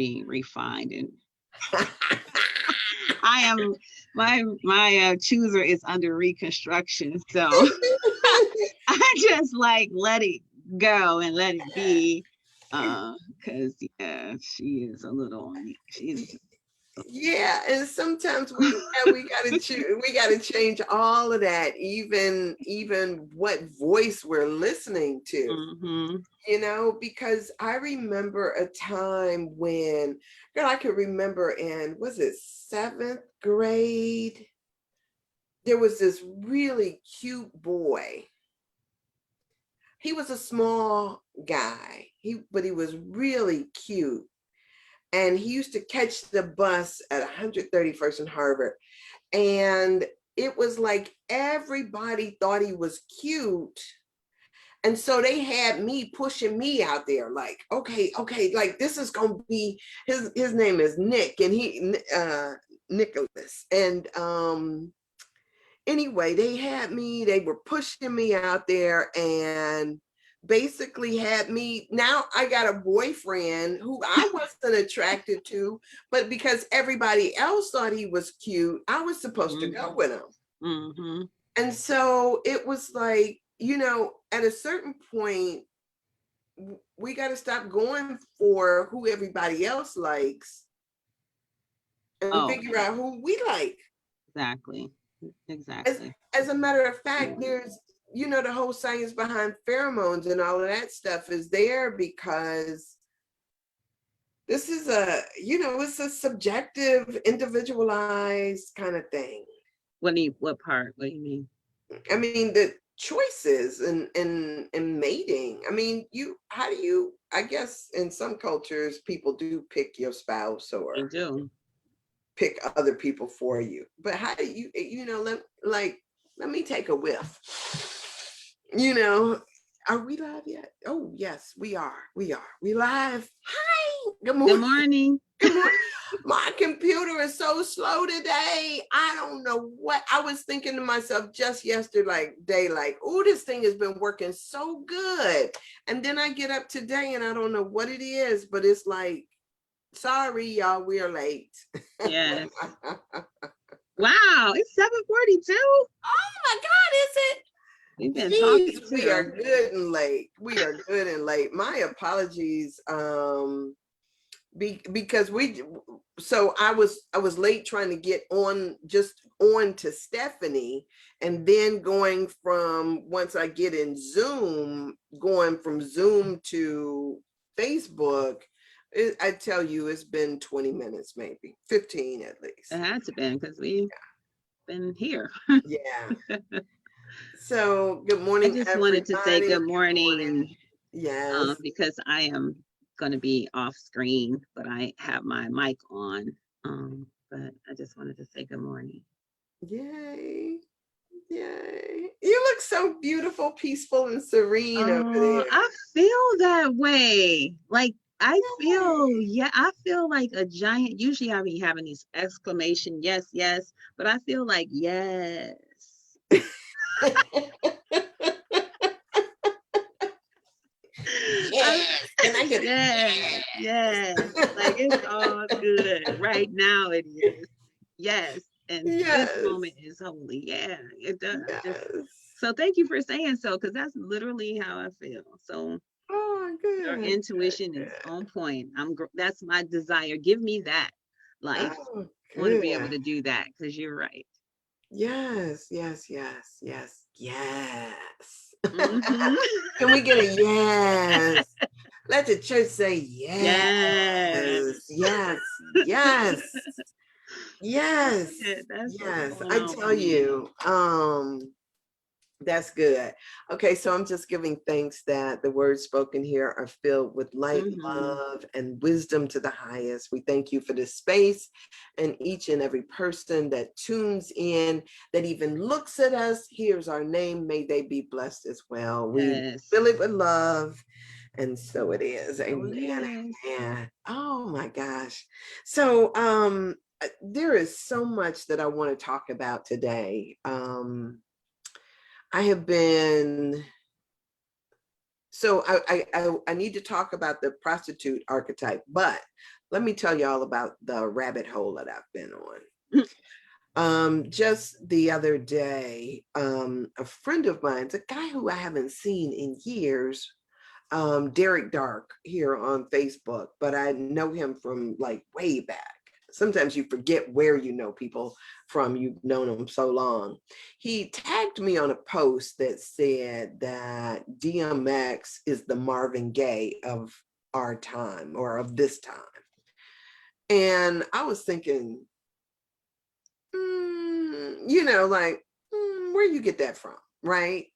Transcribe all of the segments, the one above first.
being refined, and I am my chooser is under reconstruction, so I just like let it go and let it be, because yeah, she is a little, she's Yeah, and sometimes we gotta change all of that, even what voice we're listening to. mm-hmm. Because I remember a time when, girl, I could remember in, was it 7th grade? There was this really cute boy. He was a small guy, but he was really cute. And he used to catch the bus at 131st and Harvard. And it was like everybody thought he was cute. And so they had me pushing me out there, like, okay, like this is gonna be, his name is Nick, and Nicholas. And anyway, they were pushing me out there, and basically had me, now I got a boyfriend who I wasn't attracted to, but because everybody else thought he was cute, I was supposed to go with him. Mm-hmm. And so it was like, at a certain point, we got to stop going for who everybody else likes and figure out who we like. Exactly. As a matter of fact, there's, the whole science behind pheromones and all of that stuff is there because this is it's a subjective, individualized kind of thing. What part? What do you mean? I mean, the choices in mating. I mean, I guess in some cultures, people do pick your spouse or they do pick other people for you. But how do you, let me take a whiff. Are we live yet? Oh, yes, we are. We live. Hi. Good morning. Good morning. Good morning. My computer is so slow today. I don't know what I was thinking to myself just yesterday, like, oh, this thing has been working so good. And then I get up today and I don't know what it is, but it's like, sorry, y'all, we are late. Yes. Wow, it's 7:42. Oh my God, is it? We've been talking. We are good and late. We are good and late. My apologies. Because I was late trying to get on to Stephanie, and then once I get in Zoom, going from Zoom to Facebook, I tell you, it's been 20 minutes, maybe 15 at least. It had to been because we've been here. Yeah. So good morning. I just wanted to say good morning. Yes. Because I am going to be off screen, but I have my mic on. But I just wanted to say good morning. Yay. Yay. You look so beautiful, peaceful, and serene over there. I feel that way. Like I feel like a giant. Usually I be having these exclamation, yes, yes, but I feel like yes. Yes. And I get yes. Like it's all good. Right now it is. Yes. And this moment is holy. Yeah, it does. Yes. So thank you for saying so, because that's literally how I feel. So good. Your intuition is on point. That's my desire. Give me that life. I want to be able to do that because you're right. Yes, yes, yes, yes, yes. Mm-hmm. Can we get a yes? Let the church say yes. Yes, yes, yes, yes. I tell you, that's good. Okay, so I'm just giving thanks that the words spoken here are filled with light, love, and wisdom to the highest. We thank you for this space and each and every person that tunes in, that even looks at us, hears our name. May they be blessed as well. We fill it with love. And so it is. Amen. Amen. Oh my gosh. So there is so much that I want to talk about today. I have been, so I need to talk about the prostitute archetype, but let me tell y'all about the rabbit hole that I've been on. Just the other day, a friend of mine, a guy who I haven't seen in years, Derek Dark here on Facebook, but I know him from like way back. Sometimes you forget where you know people from, you've known them so long. He tagged me on a post that said that DMX is the Marvin Gaye of our time or of this time. And I was thinking, where you get that from, right?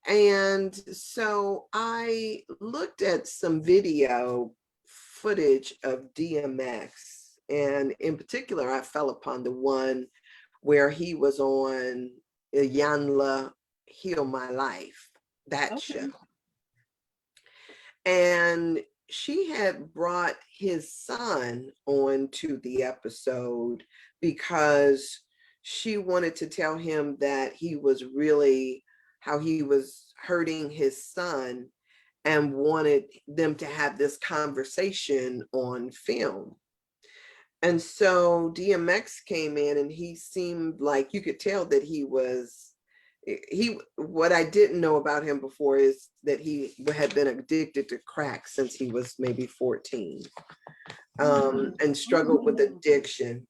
And so I looked at some video footage of DMX, and in particular, I fell upon the one where he was on Iyanla Heal My Life, that show. And she had brought his son onto the episode because she wanted to tell him that he was really, how he was hurting his son, and wanted them to have this conversation on film. And so DMX came in, and he seemed like, you could tell that what I didn't know about him before is that he had been addicted to crack since he was maybe 14, and struggled with addiction.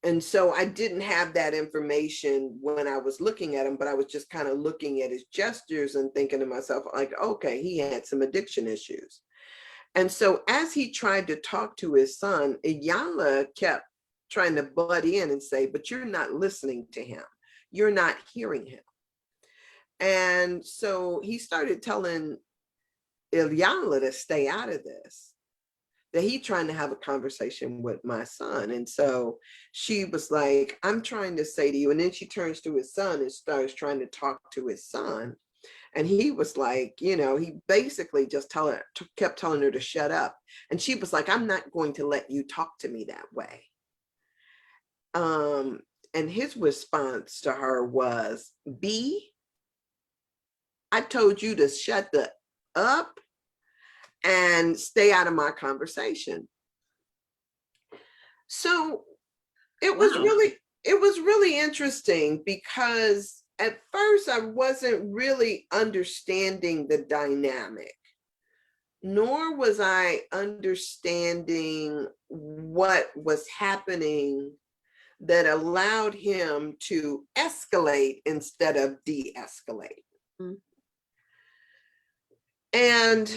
And so I didn't have that information when I was looking at him, but I was just kind of looking at his gestures and thinking to myself, like, okay, he had some addiction issues. And so as he tried to talk to his son, Iyanla kept trying to butt in and say, but you're not listening to him. You're not hearing him. And so he started telling Iyanla to stay out of this, that he's trying to have a conversation with my son. And so she was like, I'm trying to say to you. And then she turns to his son and starts trying to talk to his son. And he was like, he basically just kept telling her to shut up. And she was like, I'm not going to let you talk to me that way. And his response to her was, B, I told you to shut the up and stay out of my conversation. So it was really interesting, because at first I wasn't really understanding the dynamic, nor was I understanding what was happening that allowed him to escalate instead of de-escalate. Mm-hmm. And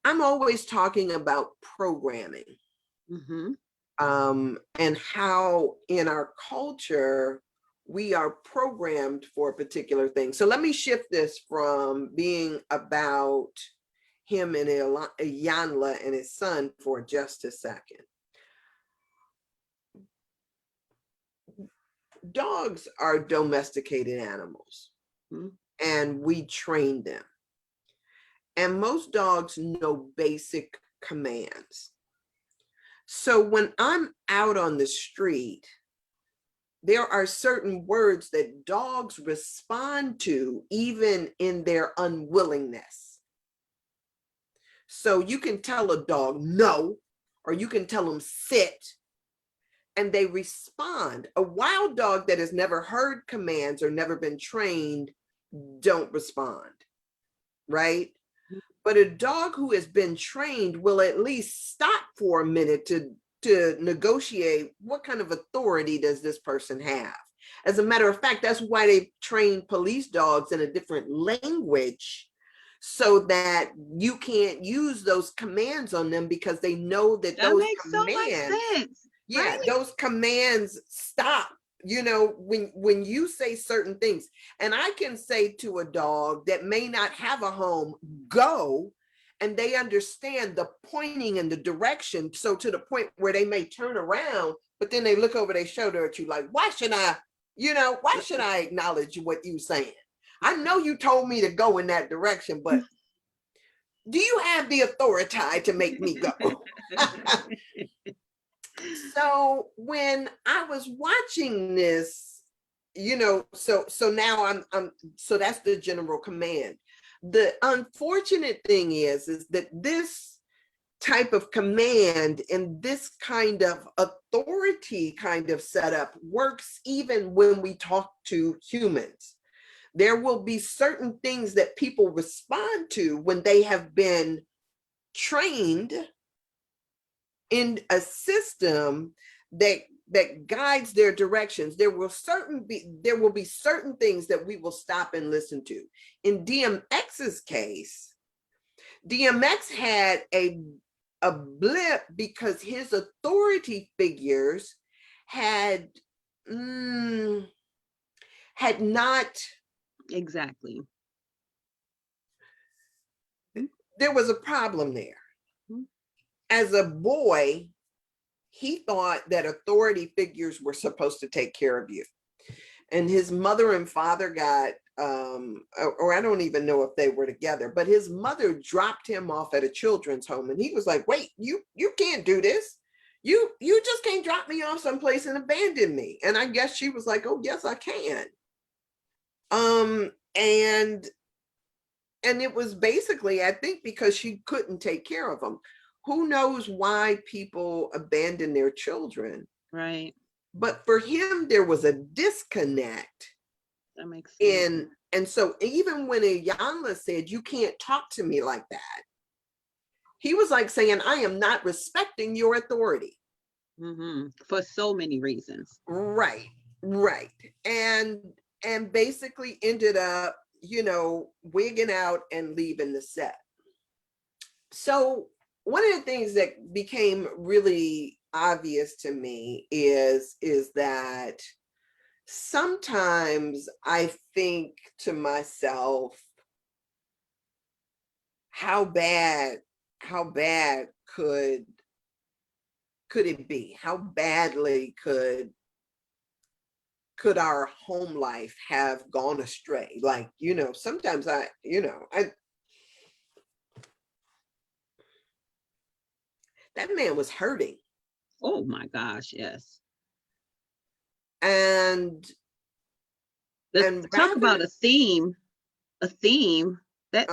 I'm always talking about programming. Mm-hmm. And how in our culture, we are programmed for a particular thing. So let me shift this from being about him and Iyanla and his son for just a second. Dogs are domesticated animals, and we train them. And most dogs know basic commands. So when I'm out on the street, there are certain words that dogs respond to, even in their unwillingness. So you can tell a dog no, or you can tell them sit, and they respond. A wild dog that has never heard commands or never been trained don't respond, right? But a dog who has been trained will at least stop for a minute to negotiate what kind of authority does this person have. As a matter of fact, that's why they train police dogs in a different language, so that you can't use those commands on them, because they know that those makes commands, so much sense. Yeah, right? Those commands stop, when you say certain things. And I can say to a dog that may not have a home, go, and they understand the pointing and the direction. So to the point where they may turn around, but then they look over their shoulder at you like, why should I acknowledge what you're saying? I know you told me to go in that direction, but do you have the authority to make me go? So when I was watching this, so now so that's the general command. The unfortunate thing is that this type of command and this kind of authority kind of setup works even when we talk to humans. There will be certain things that people respond to when they have been trained in a system that guides their directions. There will be certain things that we will stop and listen to. In DMX's case, DMX had a blip because his authority figures had not exactly. There was a problem there. Mm-hmm. As a boy, he thought that authority figures were supposed to take care of you. And his mother and father got, or I don't even know if they were together, but his mother dropped him off at a children's home. And he was like, wait, you can't do this. You just can't drop me off someplace and abandon me. And I guess she was like, oh, yes, I can. And it was basically, I think, because she couldn't take care of them. Who knows why people abandon their children? Right. But for him, there was a disconnect. That makes sense. And so even when Iyanla said, you can't talk to me like that, he was like saying, I am not respecting your authority. Mm-hmm. For so many reasons. Right. And basically ended up, wigging out and leaving the set. So one of the things that became really obvious to me is that sometimes I think to myself, how bad could it be? How badly could our home life have gone astray? Like, sometimes that man was hurting. Oh my gosh, yes. And talk about a theme that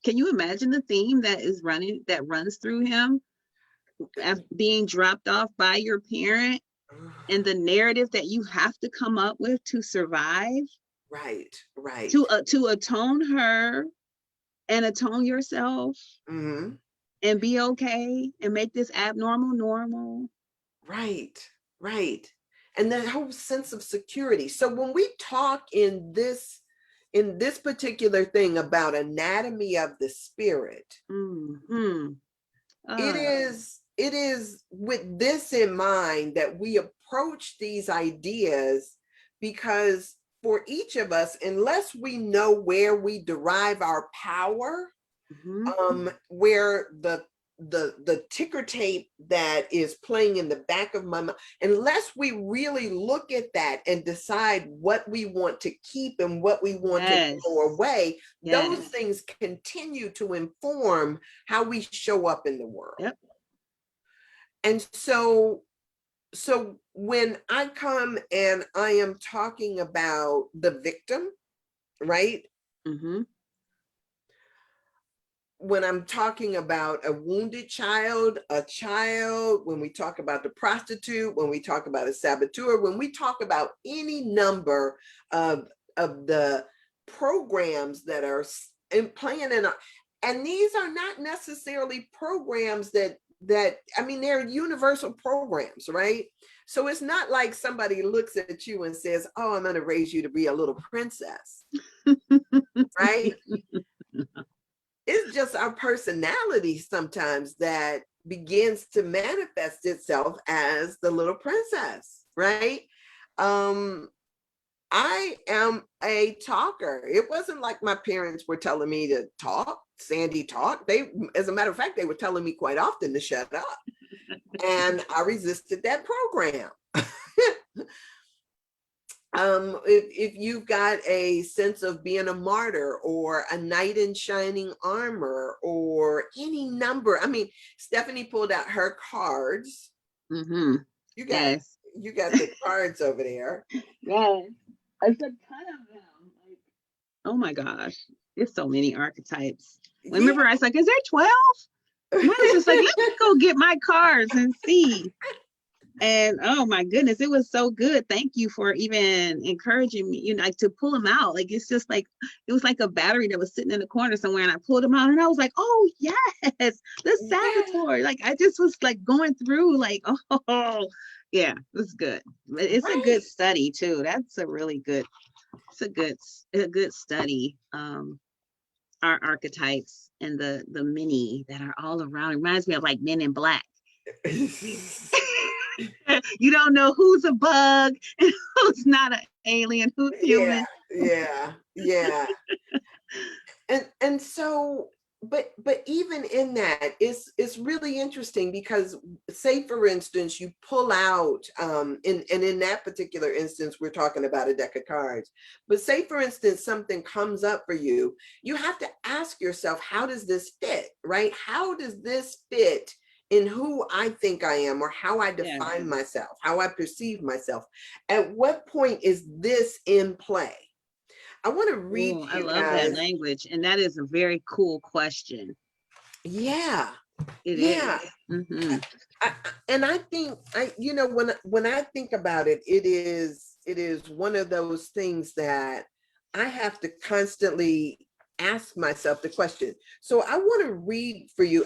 can you imagine the theme that runs through him being dropped off by your parent and the narrative that you have to come up with to survive? Right. To atone her and atone yourself and be okay and make this abnormal normal. Right. And that whole sense of security. So when we talk in this particular thing about anatomy of the spirit, it is with this in mind that we approach these ideas, because for each of us, unless we know where we derive our power, where the ticker tape that is playing in the back of my mind, unless we really look at that and decide what we want to keep and what we want to throw away, those things continue to inform how we show up in the world. Yep. And so when I come and I am talking about the victim, right? When I'm talking about a wounded child, when we talk about the prostitute, when we talk about a saboteur, when we talk about any number of the programs that are playing in, and these are not necessarily programs that I mean, they're universal programs, right? So it's not like somebody looks at you and says, oh, I'm going to raise you to be a little princess, right? It's just our personality sometimes that begins to manifest itself as the little princess, right? I am a talker. It wasn't like my parents were telling me to talk, Sandy talk. As a matter of fact, they were telling me quite often to shut up. And I resisted that program. If you've got a sense of being a martyr or a knight in shining armor or any number, I mean, Stephanie pulled out her cards. You got the cards over there. Yeah, I said ton of them. Like, oh my gosh. There's so many archetypes. Yeah. Remember, I was like, is there 12? And I was just like, let me go get my cards and see. And oh my goodness, it was so good. Thank you for even encouraging me, like to pull them out. Like it's just like it was like a battery that was sitting in the corner somewhere, and I pulled them out, and I was like, oh yes, the saboteur. Like I just was like going through, like, oh yeah, it was good. But it's a good study too. That's a really good. It's a good study. Our archetypes and the many that are all around. It reminds me of like Men in Black. You don't know who's a bug and who's not an alien, who's human. Yeah. And so, but even in that, it's really interesting because, say for instance, you pull out in that particular instance, we're talking about a deck of cards, but say for instance something comes up for you, you have to ask yourself, how does this fit, right? How does this fit in who I think I am, or how I define myself, how I perceive myself? At what point is this in play? I want to read to you I love that language, and that is a very cool question. Yeah, it is. Mm-hmm. And I think when I think about it, it is one of those things that I have to constantly ask myself the question. So I want to read for you.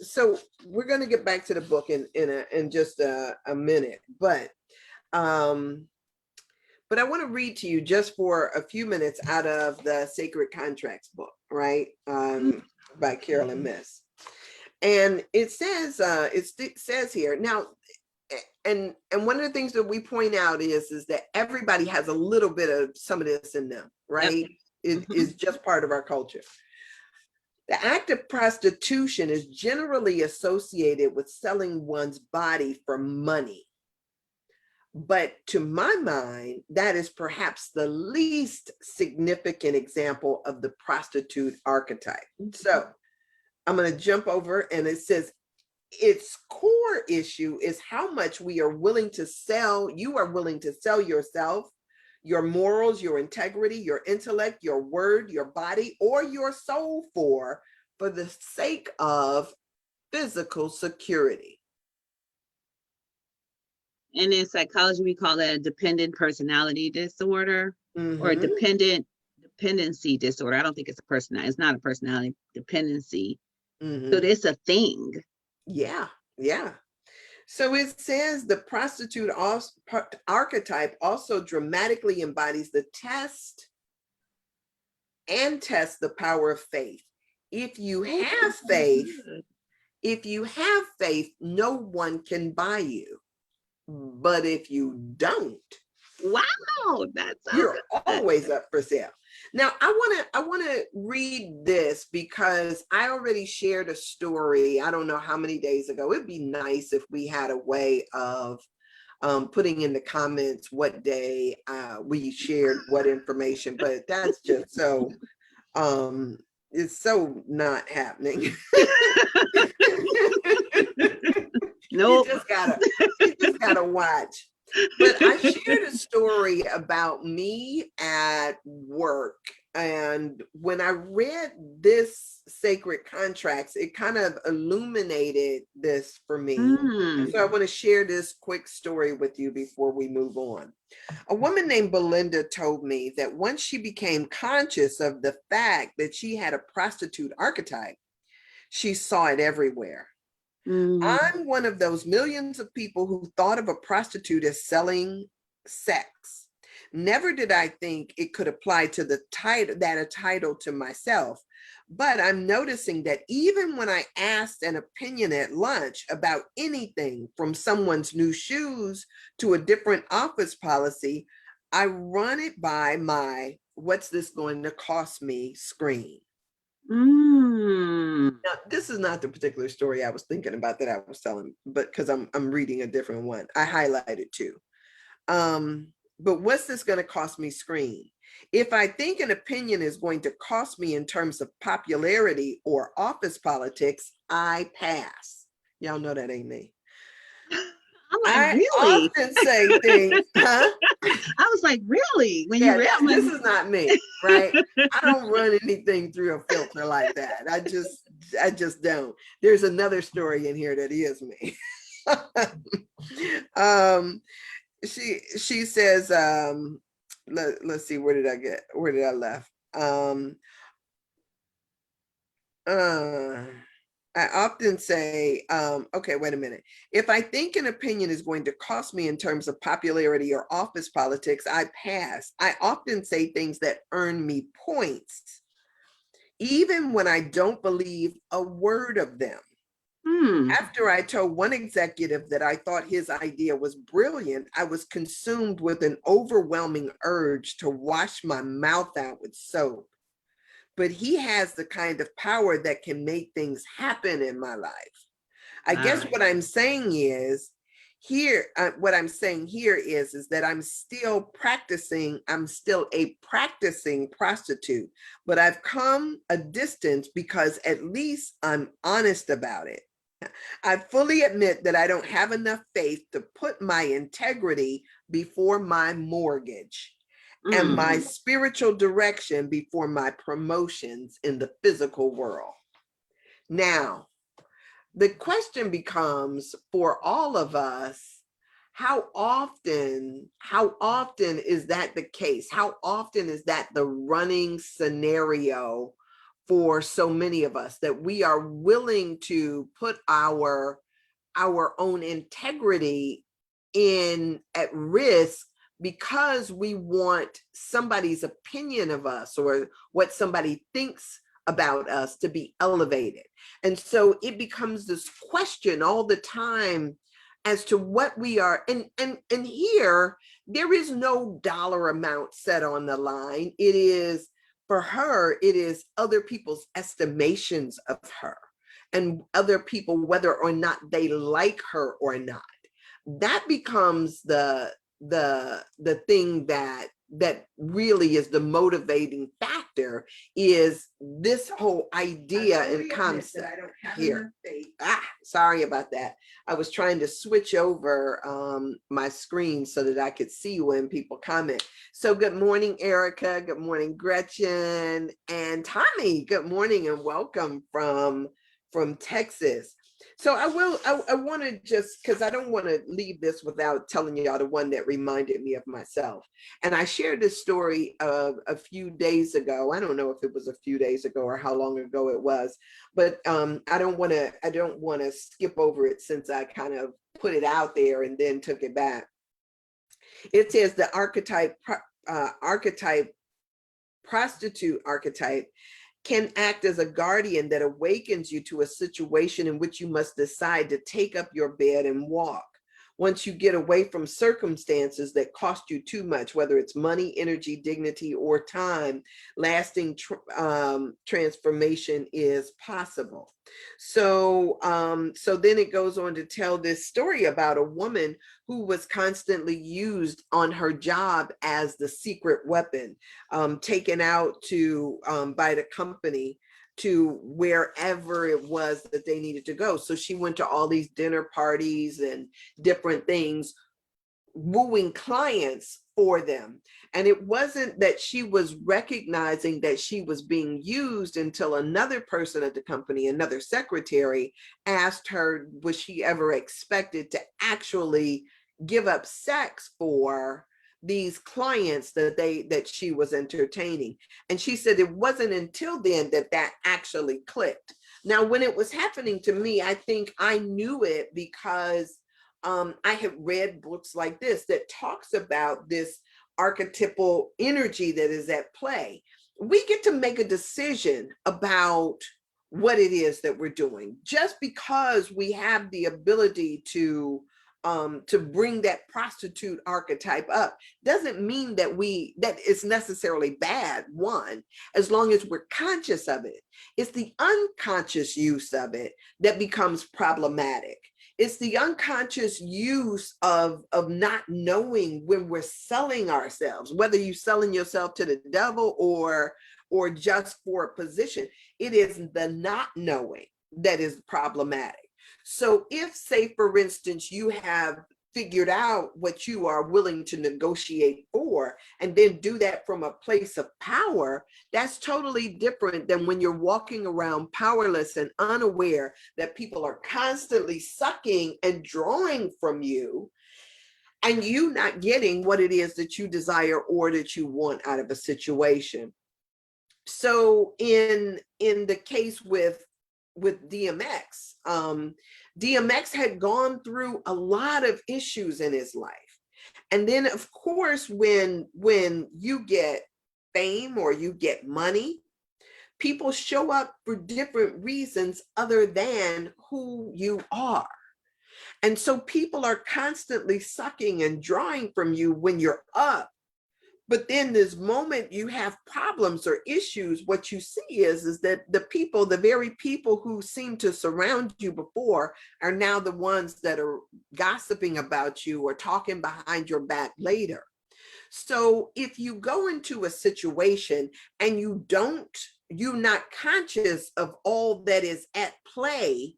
So we're going to get back to the book in just a minute, but I want to read to you just for a few minutes out of the Sacred Contracts book, right? By Carolyn Miss. And it says here now, and one of the things that we point out is that everybody has a little bit of some of this in them, right? Yep. It is just part of our culture. The act of prostitution is generally associated with selling one's body for money. But to my mind, that is perhaps the least significant example of the prostitute archetype. So I'm going to jump over, and it says its core issue is how much we are willing to sell. You are willing to sell yourself, your morals, your integrity, your intellect, your word, your body, or your soul for the sake of physical security. And in psychology, we call that a dependent personality disorder, or a dependency disorder. I don't think it's a personality. It's not a personality, dependency. So it's a thing. Yeah. So it says the prostitute archetype also dramatically embodies the test the power of faith. If you have faith, no one can buy you. But if you don't, wow, you're always up for sale. Now, I want to read this because I already shared a story. I don't know how many days ago. It'd be nice if we had a way of putting in the comments what day we shared what information, but that's just so it's so not happening. Nope. You just gotta watch. But I shared a story about me at work, and when I read this Sacred Contracts, it kind of illuminated this for me. So I want to share this quick story with you before we move on. A woman named Belinda told me that once she became conscious of the fact that she had a prostitute archetype, she saw it everywhere. I'm one of those millions of people who thought of a prostitute as selling sex. Never did I think it could apply to the title to myself. But I'm noticing that even when I asked an opinion at lunch about anything from someone's new shoes to a different office policy, I run it by my "what's this going to cost me" screen. Now, this is not the particular story I was thinking about that I was telling, but because I'm reading a different one, I highlighted too. But what's this going to cost me screen? If I think an opinion is going to cost me in terms of popularity or office politics, I pass. Y'all know that ain't me. I'm like, I really? often say things, huh? I was like, really? When you Yeah, read my this is not me, right? I don't run anything through a filter like that. I just don't. There's another story in here that is me. um, she says, let's see, where did I left? Uh, I often say, okay, wait a minute. If I think an opinion is going to cost me in terms of popularity or office politics, I pass. I often say things that earn me points, even when I don't believe a word of them. After I told one executive that I thought his idea was brilliant, I was consumed with an overwhelming urge to wash my mouth out with soap. But he has the kind of power that can make things happen in my life. I guess what I'm saying is is that I'm still a practicing prostitute, but I've come a distance because at least I'm honest about it. I fully admit that I don't have enough faith to put my integrity before my mortgage and my spiritual direction before my promotions in the physical world. Now, the question becomes for all of us, how often is that the case? How often is that the running scenario for so many of us, that we are willing to put our own integrity in at risk because we want somebody's opinion of us or what somebody thinks about us to be elevated? And so it becomes this question all the time as to what we are. And here, there is no dollar amount set on the line. It is, for her, it is other people's estimations of her and other people, whether or not they like her or not. That becomes the thing that really is the motivating factor, is this whole idea and concept here. Sorry about that. I was trying to switch over my screen so that I could see when people comment. So good morning, Erica. Good morning, Gretchen. And Tommy, good morning and welcome from Texas. So I want to just, because I don't want to leave this without telling y'all the one that reminded me of myself. And I shared this story a few days ago. I don't know if it was a few days ago or how long ago it was, but I don't want to skip over it since I kind of put it out there and then took it back. It says the prostitute archetype can act as a guardian that awakens you to a situation in which you must decide to take up your bed and walk. Once you get away from circumstances that cost you too much, whether it's money, energy, dignity, or time, lasting transformation is possible. So then it goes on to tell this story about a woman who was constantly used on her job as the secret weapon, taken out to by the company to wherever it was that they needed to go. So she went to all these dinner parties and different things, wooing clients for them. And it wasn't that she was recognizing that she was being used until another person at the company, another secretary, asked her, was she ever expected to actually give up sex for these clients that she was entertaining. And she said it wasn't until then that actually clicked. Now, when it was happening to me, I think I knew it because I had read books like this that talks about this archetypal energy that is at play. We get to make a decision about what it is that we're doing. Just because we have the ability to bring that prostitute archetype up doesn't mean that it's necessarily bad, one, as long as we're conscious of it. It's the unconscious use of it that becomes problematic. It's the unconscious use of not knowing when we're selling ourselves, whether you're selling yourself to the devil or just for a position. It is the not knowing that is problematic. So if, say, for instance, you have figured out what you are willing to negotiate for, and then do that from a place of power, that's totally different than when you're walking around powerless and unaware that people are constantly sucking and drawing from you, and you not getting what it is that you desire or that you want out of a situation. So in the case with DMX, DMX had gone through a lot of issues in his life. And then of course, when you get fame or you get money, people show up for different reasons other than who you are. And so people are constantly sucking and drawing from you when you're up. But then this moment you have problems or issues, what you see is that the very people who seem to surround you before are now the ones that are gossiping about you or talking behind your back later. So if you go into a situation and you're not conscious of all that is at play,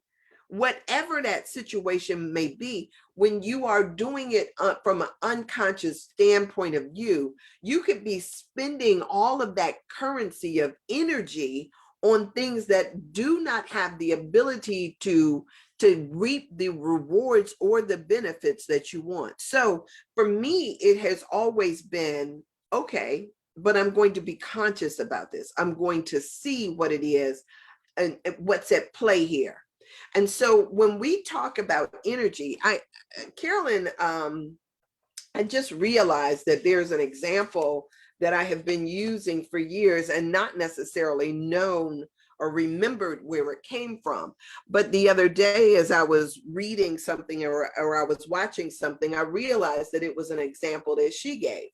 whatever that situation may be, when you are doing it from an unconscious standpoint of view, you could be spending all of that currency of energy on things that do not have the ability to reap the rewards or the benefits that you want. So for me, it has always been, okay, but I'm going to be conscious about this. I'm going to see what it is and what's at play here. And so when we talk about energy, Carolyn, I just realized that there's an example that I have been using for years and not necessarily known or remembered where it came from. But the other day, as I was reading something or I was watching something, I realized that it was an example that she gave.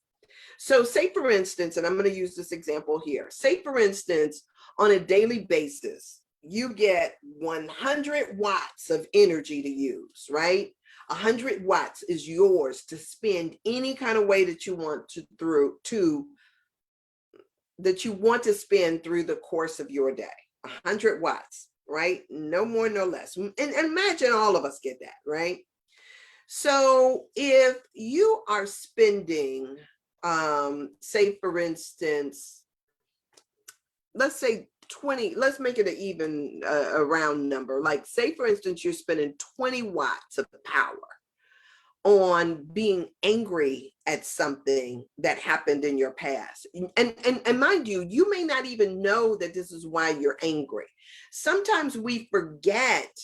So say, for instance, and I'm going to use this example here. Say, for instance, on a daily basis, you get 100 watts of energy to use, right? 100 watts is yours to spend any kind of way that you want to spend through the course of your day. 100 watts, right? No more, no less. And imagine all of us get that, right? So if you are spending, say, for instance, let's say 20, let's make it an even a round number. Like say, for instance, you're spending 20 watts of power on being angry at something that happened in your past. And mind you, you may not even know that this is why you're angry. Sometimes we forget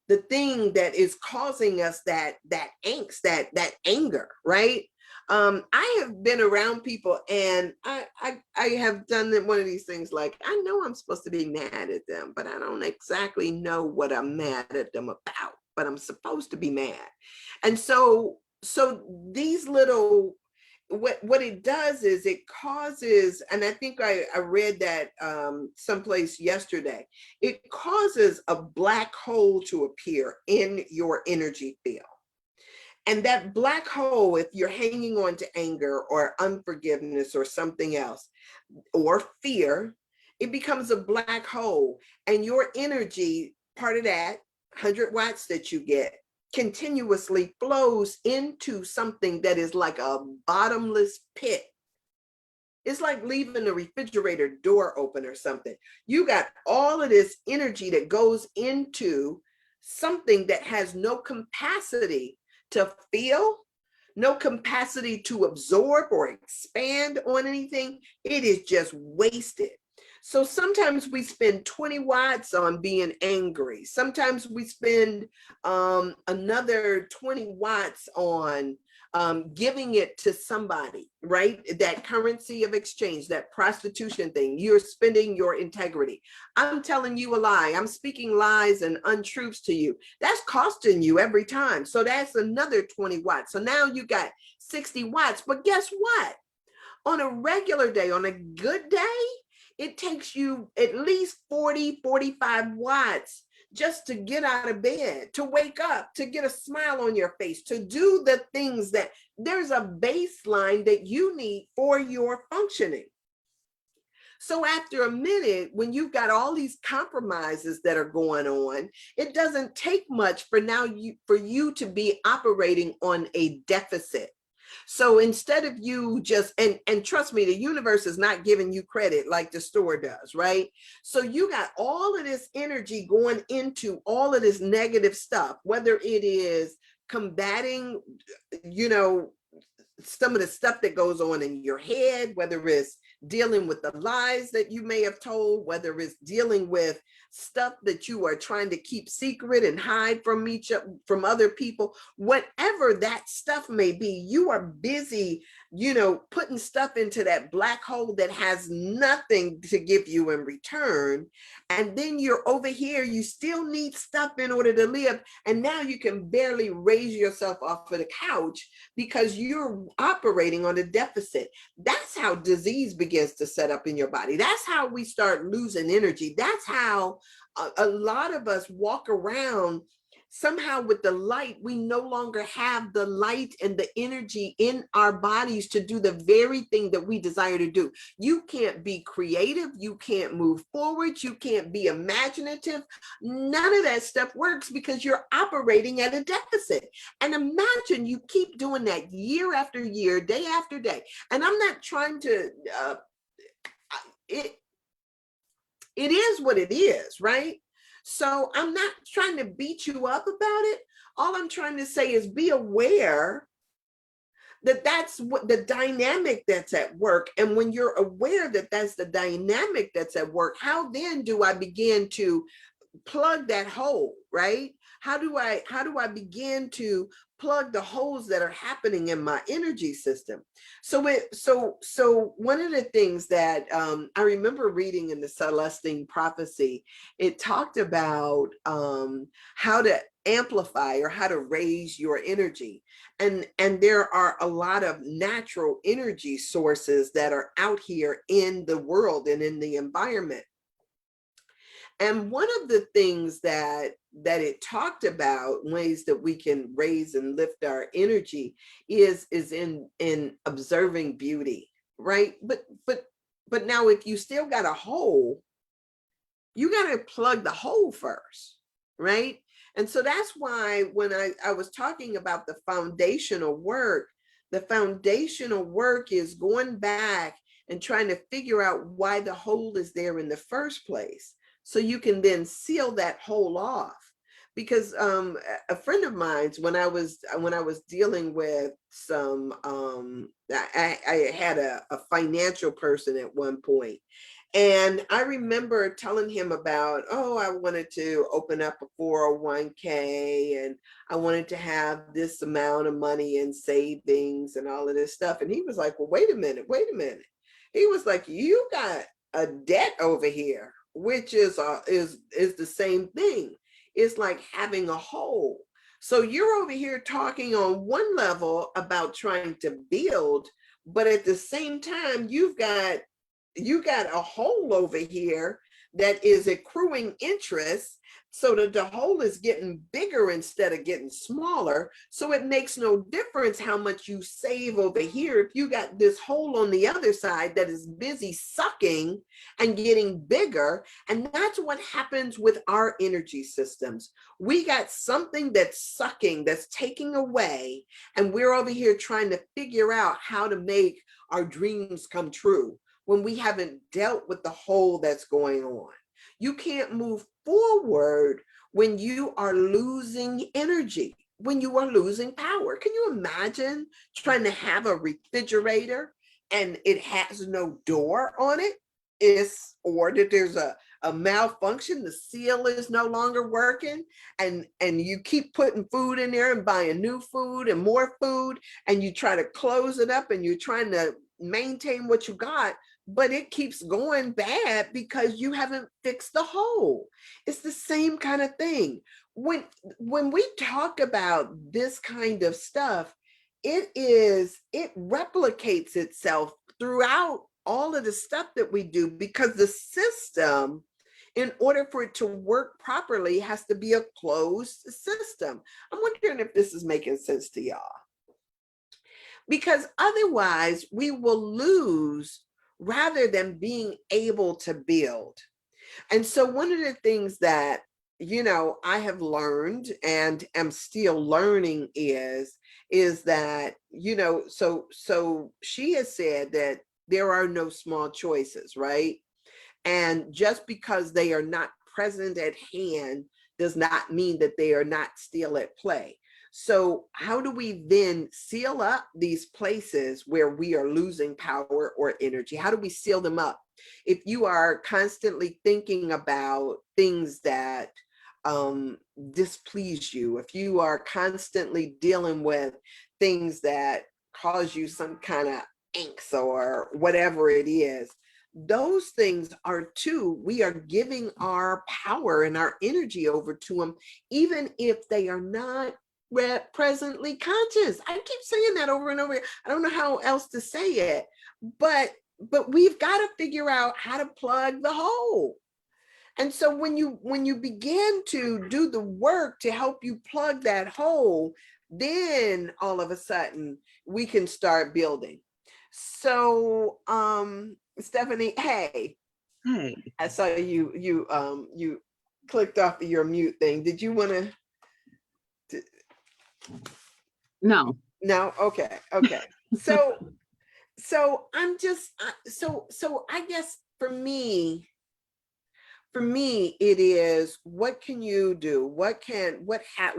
the thing that is causing us that angst, that anger, right? I have been around people and I have done one of these things like, I know I'm supposed to be mad at them, but I don't exactly know what I'm mad at them about, but I'm supposed to be mad. And so these little, what it does is it causes, and I think I read that someplace yesterday, it causes a black hole to appear in your energy field. And that black hole, if you're hanging on to anger or unforgiveness or something else, or fear, it becomes a black hole. And your energy, part of that 100 watts that you get, continuously flows into something that is like a bottomless pit. It's like leaving the refrigerator door open or something. You got all of this energy that goes into something that has no capacity to feel, no capacity to absorb or expand on anything. It is just wasted. So sometimes we spend 20 watts on being angry. Sometimes we spend another 20 watts on giving it to somebody, right? That currency of exchange, that prostitution thing, you're spending your integrity. I'm telling you a lie. I'm speaking lies and untruths to you. That's costing you every time. So that's another 20 watts. So now you got 60 watts. But guess what? On a regular day, on a good day, it takes you at least 40, 45 watts just to get out of bed, to wake up, to get a smile on your face, to do the things that there's a baseline that you need for your functioning. So after a minute, when you've got all these compromises that are going on, it doesn't take much for you to be operating on a deficit. So instead of you just, and trust me, the universe is not giving you credit like the store does, right? So you got all of this energy going into all of this negative stuff, whether it is combating, you know, some of the stuff that goes on in your head, whether it's dealing with the lies that you may have told, whether it's dealing with stuff that you are trying to keep secret and hide from other people, whatever that stuff may be, you are busy, you know, putting stuff into that black hole that has nothing to give you in return. And then you're over here, you still need stuff in order to live. And now you can barely raise yourself off of the couch because you're operating on a deficit. That's how disease begins to set up in your body. That's how we start losing energy. That's how a lot of us walk around somehow with the light. We no longer have the light and the energy in our bodies to do the very thing that we desire to do. You can't be creative. You can't move forward. You can't be imaginative. None of that stuff works because you're operating at a deficit. And imagine you keep doing that year after year, day after day. And I'm not trying to, it is what it is, right? So I'm not trying to beat you up about it. All I'm trying to say is be aware that that's what the dynamic that's at work. And when you're aware that that's the dynamic that's at work, how then do I begin to plug that hole, right? How do I begin to plug the holes that are happening in my energy system? So one of the things that I remember reading in the Celestine prophecy, it talked about how to amplify or how to raise your energy. And there are a lot of natural energy sources that are out here in the world and in the environment. And one of the things that it talked about, ways that we can raise and lift our energy, is in observing beauty, right? But now if you still got a hole, you got to plug the hole first, right? And so that's why when I was talking about the foundational work is going back and trying to figure out why the hole is there in the first place, so you can then seal that hole off. Because a friend of mine's, when I was dealing with some, I had a financial person at one point, and I remember telling him about, oh, I wanted to open up a 401k, and I wanted to have this amount of money in savings and all of this stuff. And he was like, well, wait a minute. He was like, you got a debt over here, which is the same thing. It's like having a hole. So you're over here talking on one level about trying to build, but at the same time, you got a hole over here that is accruing interest, so that the hole is getting bigger instead of getting smaller. So it makes no difference how much you save over here if you got this hole on the other side that is busy sucking and getting bigger. And that's what happens with our energy systems. We got something that's sucking, that's taking away, and we're over here trying to figure out how to make our dreams come true when we haven't dealt with the hole that's going on. You can't move forward when you are losing energy, when you are losing power. Can you imagine trying to have a refrigerator and it has no door on it? Or that there's a malfunction, the seal is no longer working, and you keep putting food in there and buying new food and more food, and you try to close it up and you're trying to maintain what you got, but it keeps going bad because you haven't fixed the hole. It's the same kind of thing. When we talk about this kind of stuff, it replicates itself throughout all of the stuff that we do, because the system, in order for it to work properly, has to be a closed system. I'm wondering if this is making sense to y'all. Because otherwise we will lose rather than being able to build. And so one of the things that, I have learned and am still learning is that, so she has said that there are no small choices, right? And just because they are not present at hand does not mean that they are not still at play. So, how do we then seal up these places where we are losing power or energy? How do we seal them up? If you are constantly thinking about things that displease you, if you are constantly dealing with things that cause you some kind of angst or whatever it is, those things are too, we are giving our power and our energy over to them, even if they are not presently conscious. I keep saying that over and over. I don't know how else to say it, but we've got to figure out how to plug the hole. And so when you begin to do the work to help you plug that hole, then all of a sudden we can start building. So Stephanie, hey, Hey, I saw you clicked off of your mute thing. Did you want to? no. No, okay. So I'm just so I guess for me it is, what can you do? What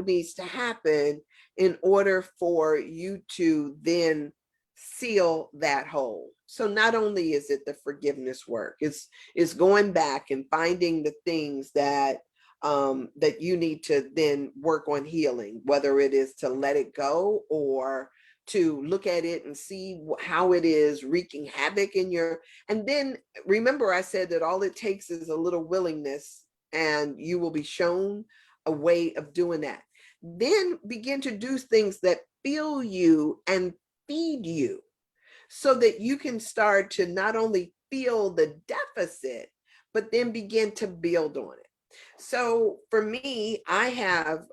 needs to happen in order for you to then seal that hole? So not only is it the forgiveness work, it's going back and finding the things that that you need to then work on healing, whether it is to let it go or to look at it and see how it is wreaking havoc in your, and then remember I said that all it takes is a little willingness and you will be shown a way of doing that. Then begin to do things that fill you and feed you so that you can start to not only feel the deficit, but then begin to build on it. So for me, I have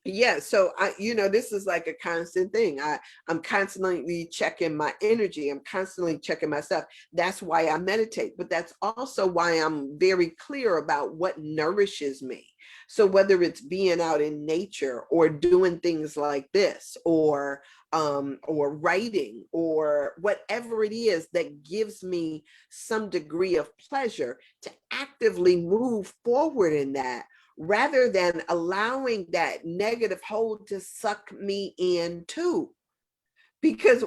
yeah, so this is like a constant thing. I'm constantly checking my energy. I'm constantly checking myself. That's why I meditate, but that's also why I'm very clear about what nourishes me. So whether it's being out in nature or doing things like this or writing or whatever it is that gives me some degree of pleasure, to actively move forward in that, rather than allowing that negative hold to suck me in too. Because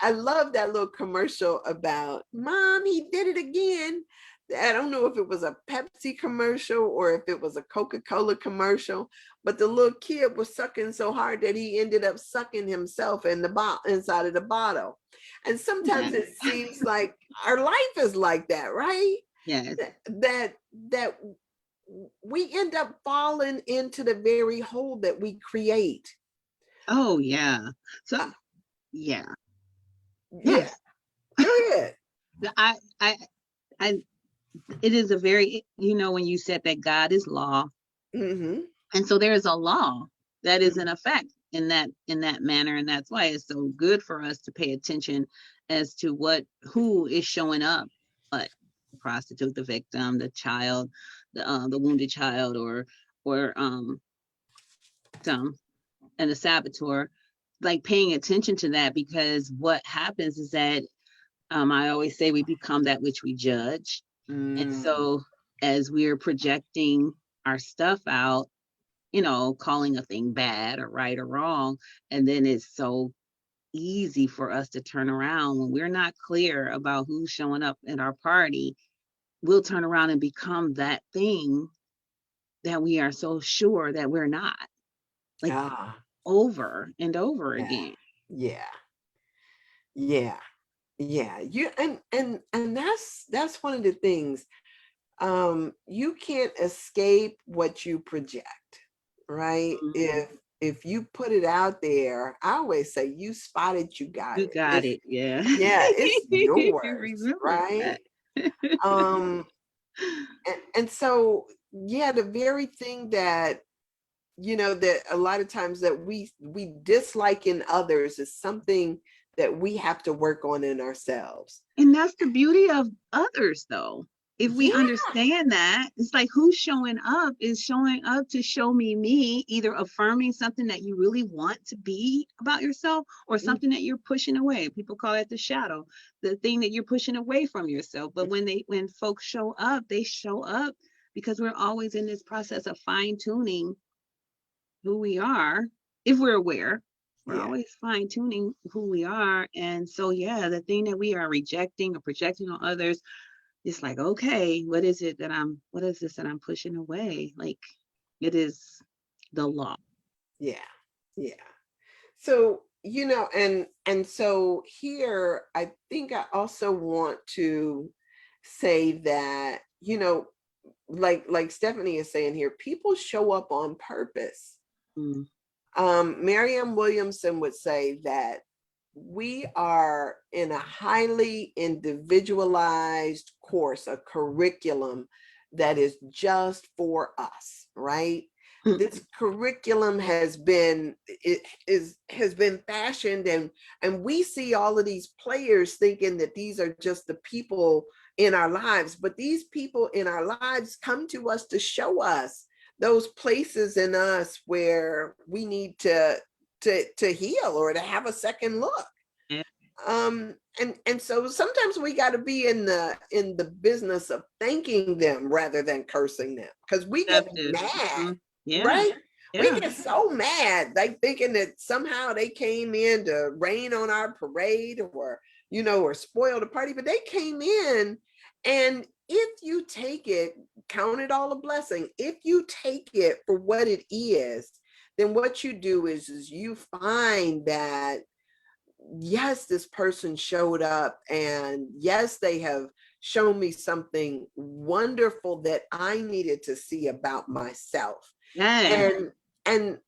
I love that little commercial about mom, he did it again. I don't know if it was a Pepsi commercial or if it was a Coca-Cola commercial, but the little kid was sucking so hard that he ended up sucking himself in the inside of the bottle. And sometimes Yes. it seems like our life is like that, right? Yes. That we end up falling into the very hole that we create. Oh yeah. So yeah. Yeah, Yes. go ahead. I I I it is a very, when you said that God is law, Mm-hmm. and so there is a law that is in Mm-hmm. effect in that manner, and that's why it's so good for us to pay attention as to who is showing up, but the prostitute, the victim, the child, the wounded child, or victim, and the saboteur, like paying attention to that, because what happens is that, I always say, we become that which we judge. And Mm. so as we're projecting our stuff out, calling a thing bad or right or wrong, and then it's so easy for us to turn around when we're not clear about who's showing up at our party. We'll turn around and become that thing that we are so sure that we're not, like, Ah, over and over yeah, again. yeah, yeah, yeah. You and that's one of the things. You can't escape what you project, right? Mhm. If you put it out there, I always say, you spot it, you got You it. got it. Yeah. Yeah, it's yours, Remember right? that. Um, and so yeah, the very thing that that a lot of times that we dislike in others is something that we have to work on in ourselves. And that's the beauty of others, though. If we Yeah. understand that, it's like who's showing up is showing up to show me, either affirming something that you really want to be about yourself or something that you're pushing away. People call it the shadow, the thing that you're pushing away from yourself. But when folks show up, they show up because we're always in this process of fine tuning who we are. If we're aware, we're always fine tuning who we are. And so, yeah, the thing that we are rejecting or projecting on others, it's like, okay, what is this that I'm pushing away? Like, it is the law. Yeah. Yeah. So, and so here, I think I also want to say that, like Stephanie is saying here, people show up on purpose. Mm. Marianne Williamson would say that we are in a highly individualized course, a curriculum that is just for us, right? This curriculum has been fashioned, and we see all of these players thinking that these are just the people in our lives, but these people in our lives come to us to show us those places in us where we need to heal or to have a second look. Yeah. And so sometimes we got to be in the business of thanking them rather than cursing them, because we get mad, right? We get so mad, like thinking that somehow they came in to rain on our parade or spoil the party, but they came in, and if you take it, count it all a blessing. If you take it for what it is, then what you do is you find that, yes, this person showed up, and yes, they have shown me something wonderful that I needed to see about myself. Yeah. And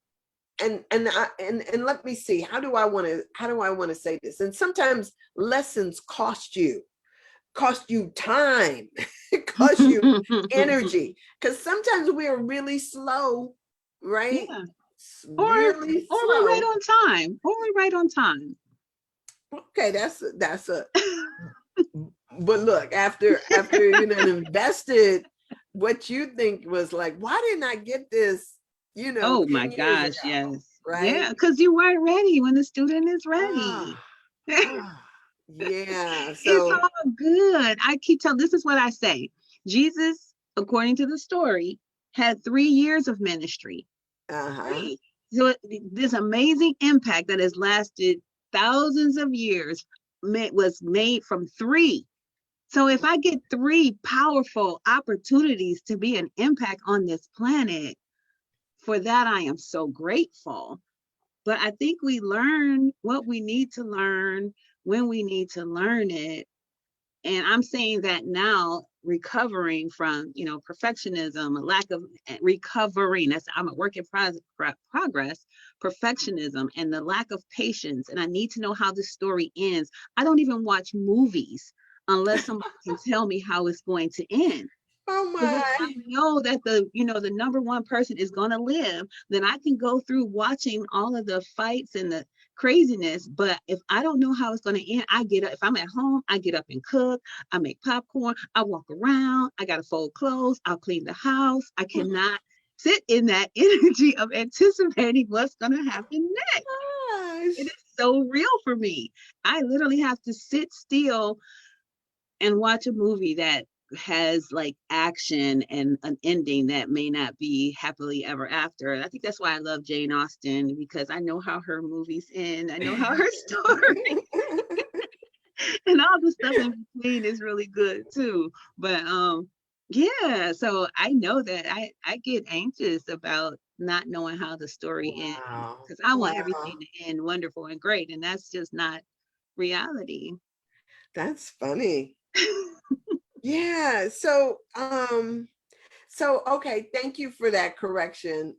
let me see, how do I want to say this? And sometimes lessons cost you time, cost you energy, because sometimes we're really slow, right? Yeah. Really or slow. we're right on time. Okay, that's a but look, after invested what you think was like, why didn't I get this, Oh 10 my years gosh, ago, yes. right? Yeah, because you weren't ready when the student is ready. Yeah, It's so all good. I keep telling, this is what I say. Jesus, according to the story, had 3 years of ministry. Three. So this amazing impact that has lasted thousands of years was made from 3. So if I get 3 powerful opportunities to be an impact on this planet, for that I am so grateful. But I think we learn what we need to learn when we need to learn it. And I'm saying that now, recovering from, perfectionism, a lack of recovering. I'm a work in progress, perfectionism, and the lack of patience. And I need to know how the story ends. I don't even watch movies unless somebody can tell me how it's going to end. oh Because if my, I know that the number one person is going to live, then I can go through watching all of the fights and the craziness. But if I don't know how it's going to end, I get up. If I'm at home, I get up and cook. I make popcorn. I walk around. I got to fold clothes. I'll clean the house. I cannot sit in that energy of anticipating what's going to happen next. gosh. It is so real for me. I literally have to sit still and watch a movie that has like action and an ending that may not be happily ever after. I think that's why I love Jane Austen, because I know how her movies end. I know how her story and all the stuff in between is really good too. But yeah, so I know that I get anxious about not knowing how the story ends, because I want everything to end wonderful and great, and that's just not reality. That's funny. Yeah. So okay, thank you for that correction,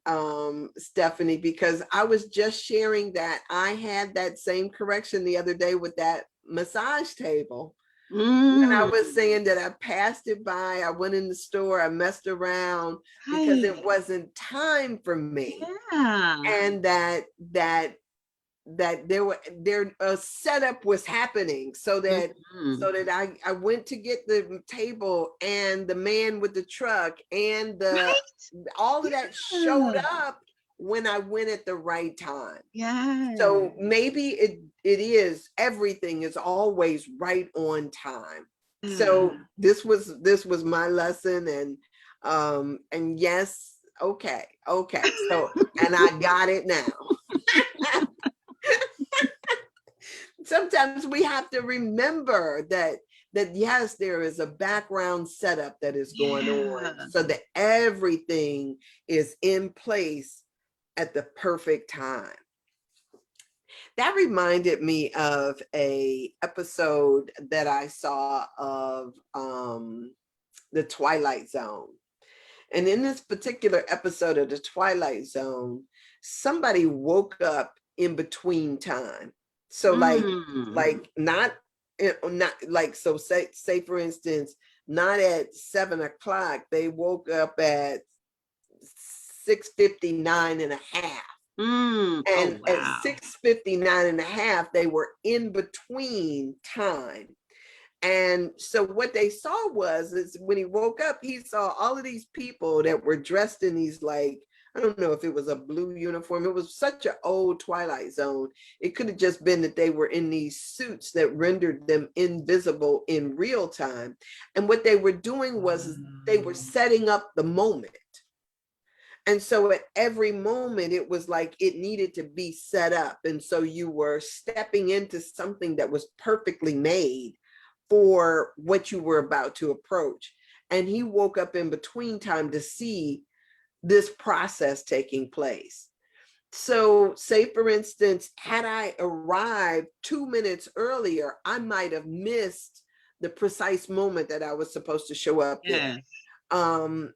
Stephanie, because I was just sharing that I had that same correction the other day with that massage table. When I was saying that I passed it by, I went in the store, I messed around because it wasn't time for me. Yeah. And that that there a setup was happening, so that I went to get the table, and the man with the truck and all of that showed up when I went at the right time. Yeah. So maybe it is, everything is always right on time. So this was my lesson, and yes, okay. So, and I got it now. Sometimes we have to remember that yes, there is a background setup that is going on, so that everything is in place at the perfect time. That reminded me of a episode that I saw of the Twilight Zone. And in this particular episode of the Twilight Zone, somebody woke up in between time. So not like, so say for instance, not at 7 o'clock, they woke up at 6:59 and a half. And at 6:59 and a half, they were in between time. And so what they saw is when he woke up, he saw all of these people that were dressed in these, like, I don't know if it was a blue uniform. It was such an old Twilight Zone. It could have just been that they were in these suits that rendered them invisible in real time. And what they were doing was they were setting up the moment. And so at every moment, it was like it needed to be set up. And so you were stepping into something that was perfectly made for what you were about to approach. And he woke up in between time to see this process taking place. So say, for instance, had I arrived 2 minutes earlier, I might have missed the precise moment that I was supposed to show up there. And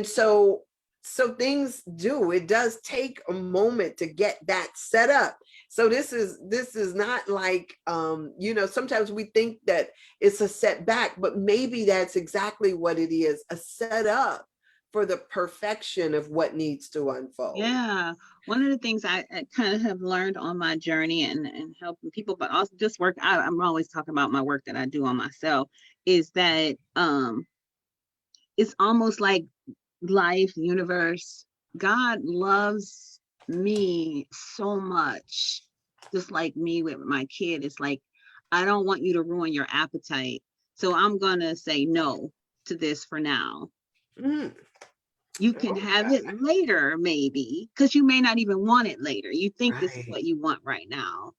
so things it does take a moment to get that set up. So this is not like, sometimes we think that it's a setback, but maybe that's exactly what it is, a setup for the perfection of what needs to unfold. Yeah. One of the things I kind of have learned on my journey and helping people, but also just work, I'm always talking about my work that I do on myself, is that it's almost like life, universe, God loves me so much, just like me with my kid. It's like, I don't want you to ruin your appetite, so I'm gonna say no to this for now. You can have it later, maybe, because you may not even want it later. You think this is what you want right now.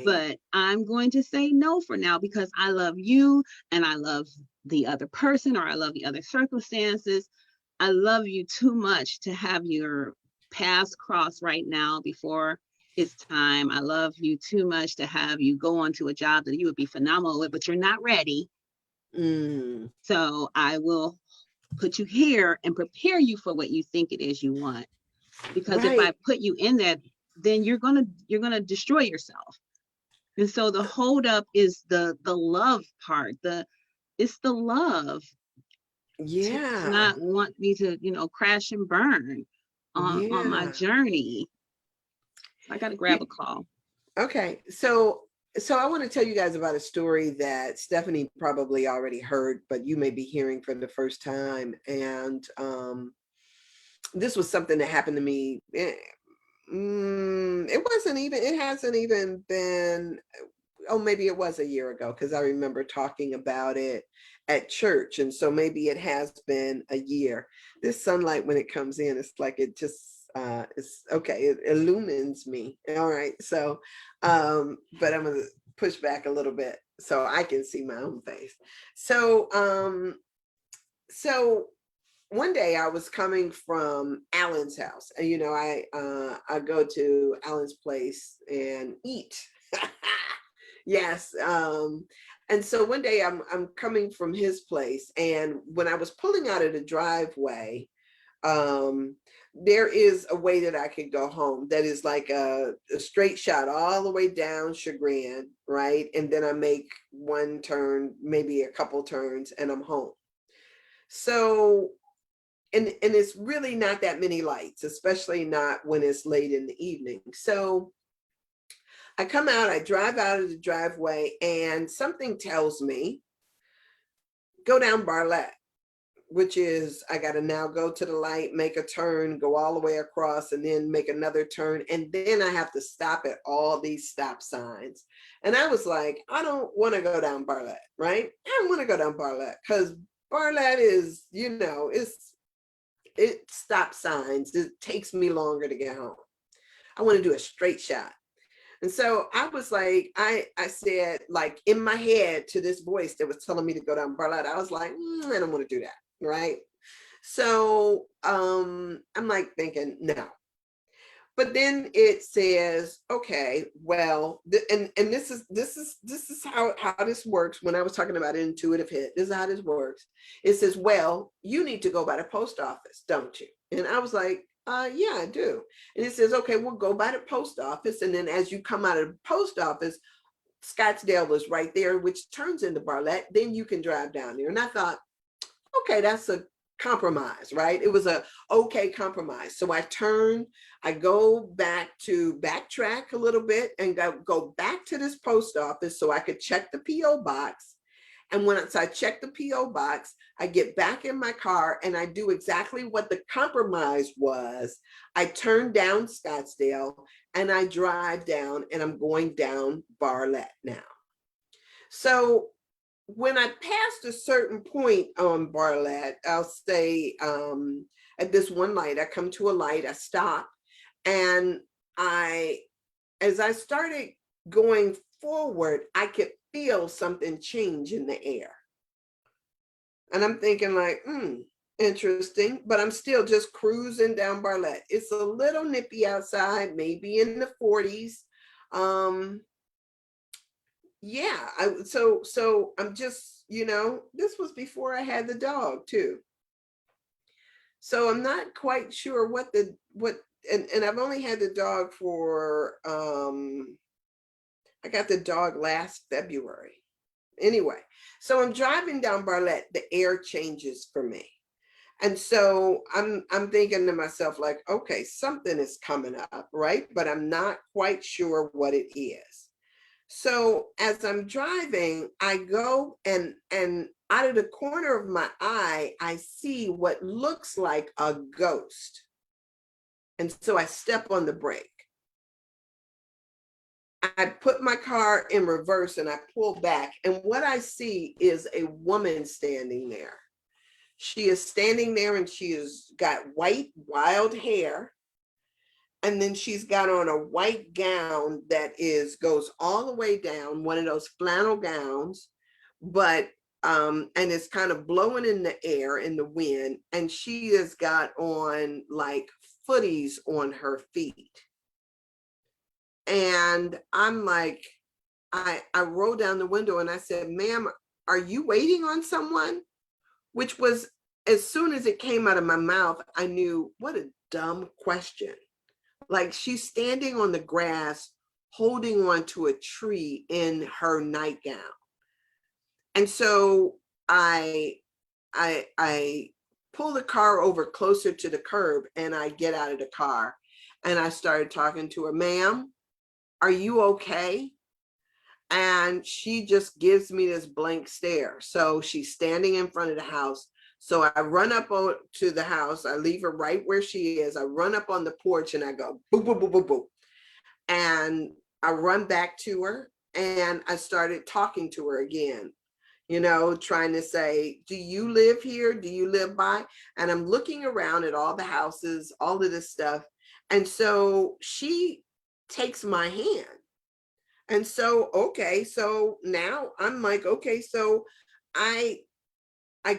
But I'm going to say no for now because I love you and I love the other person, or I love the other circumstances. I love you too much to have your paths cross right now before it's time. I love you too much to have you go on to a job that you would be phenomenal with, but you're not ready. So I will put you here and prepare you for what you think it is you want. Because if I put you in that, then you're gonna destroy yourself. And so the hold up is the love part. It's the love. To not want me to, crash and burn on my journey. I got to grab a call. Okay. So I want to tell you guys about a story that Stephanie probably already heard, but you may be hearing for the first time. And this was something that happened to me. It hasn't even been, maybe it was a year ago, because I remember talking about it at church. And so maybe it has been a year. This sunlight, when it comes in, it's like it just, it's okay. It illumines me. All right. So, but I'm going to push back a little bit so I can see my own face. So one day I was coming from Alan's house, and I go to Alan's place and eat. Yes. And so one day I'm coming from his place, and when I was pulling out of the driveway, there is a way that I could go home that is like a straight shot all the way down Chagrin, right? And then I make one turn, maybe a couple turns, and I'm home. So, and it's really not that many lights, especially not when it's late in the evening. So I come out, I drive out of the driveway, and something tells me, go down Bartlett, which is, I got to now go to the light, make a turn, go all the way across, and then make another turn. And then I have to stop at all these stop signs. And I was like, I don't want to go down Bartlett, right? I don't want to go down Bartlett because Bartlett is, it stop signs. It takes me longer to get home. I want to do a straight shot. And so I was like, I said, like in my head to this voice that was telling me to go down Bartlett, I was like, I don't want to do that. Right. So I'm like thinking, no. But then it says, okay, well, and this is how this works. When I was talking about intuitive hit, this is how this works. It says, well, you need to go by the post office, don't you? And I was like, yeah, I do. And it says, okay, we'll go by the post office. And then as you come out of the post office, Scottsdale was right there, which turns into Bartlett. Then you can drive down there. And I thought, okay, that's a compromise, right? It was a okay compromise. So I turn, I go backtrack a little bit and go back to this post office so I could check the P.O. box. And once I check the P.O. box, I get back in my car and I do exactly what the compromise was. I turn down Scottsdale and I drive down, and I'm going down Bartlett now. So when I passed a certain point on Bartlett, I'll say at this one light, I come to a light, I stop, and as I started going forward, I could feel something change in the air. And I'm thinking like, interesting, but I'm still just cruising down Bartlett. It's a little nippy outside, maybe in the 40s. Yeah, so I'm just, this was before I had the dog too. So I'm not quite sure and I've only had the dog for, I got the dog last February. Anyway, so I'm driving down Bartlett, the air changes for me. And so I'm thinking to myself like, okay, something is coming up, right? But I'm not quite sure what it is. So as I'm driving, I go and out of the corner of my eye, I see what looks like a ghost. And so I step on the brake. I put my car in reverse and I pull back. And what I see is a woman standing there. She is standing there and she has got white, wild hair. And then she's got on a white gown that goes all the way down, one of those flannel gowns, but and it's kind of blowing in the air in the wind. And she has got on like footies on her feet. And I'm like, I rolled down the window and I said, ma'am, are you waiting on someone? Which was, as soon as it came out of my mouth, I knew, what a dumb question. Like, she's standing on the grass, holding on to a tree in her nightgown. And so I pull the car over closer to the curb and I get out of the car and I started talking to her, ma'am, are you okay? And she just gives me this blank stare. So she's standing in front of the house. So I run up to the house. I leave her right where she is. I run up on the porch and I go, boo, boo, boo, boo, boo. And I run back to her and I started talking to her again, trying to say, do you live here? Do you live by? And I'm looking around at all the houses, all of this stuff. And so she takes my hand. And so, okay, so now I'm like, okay, so I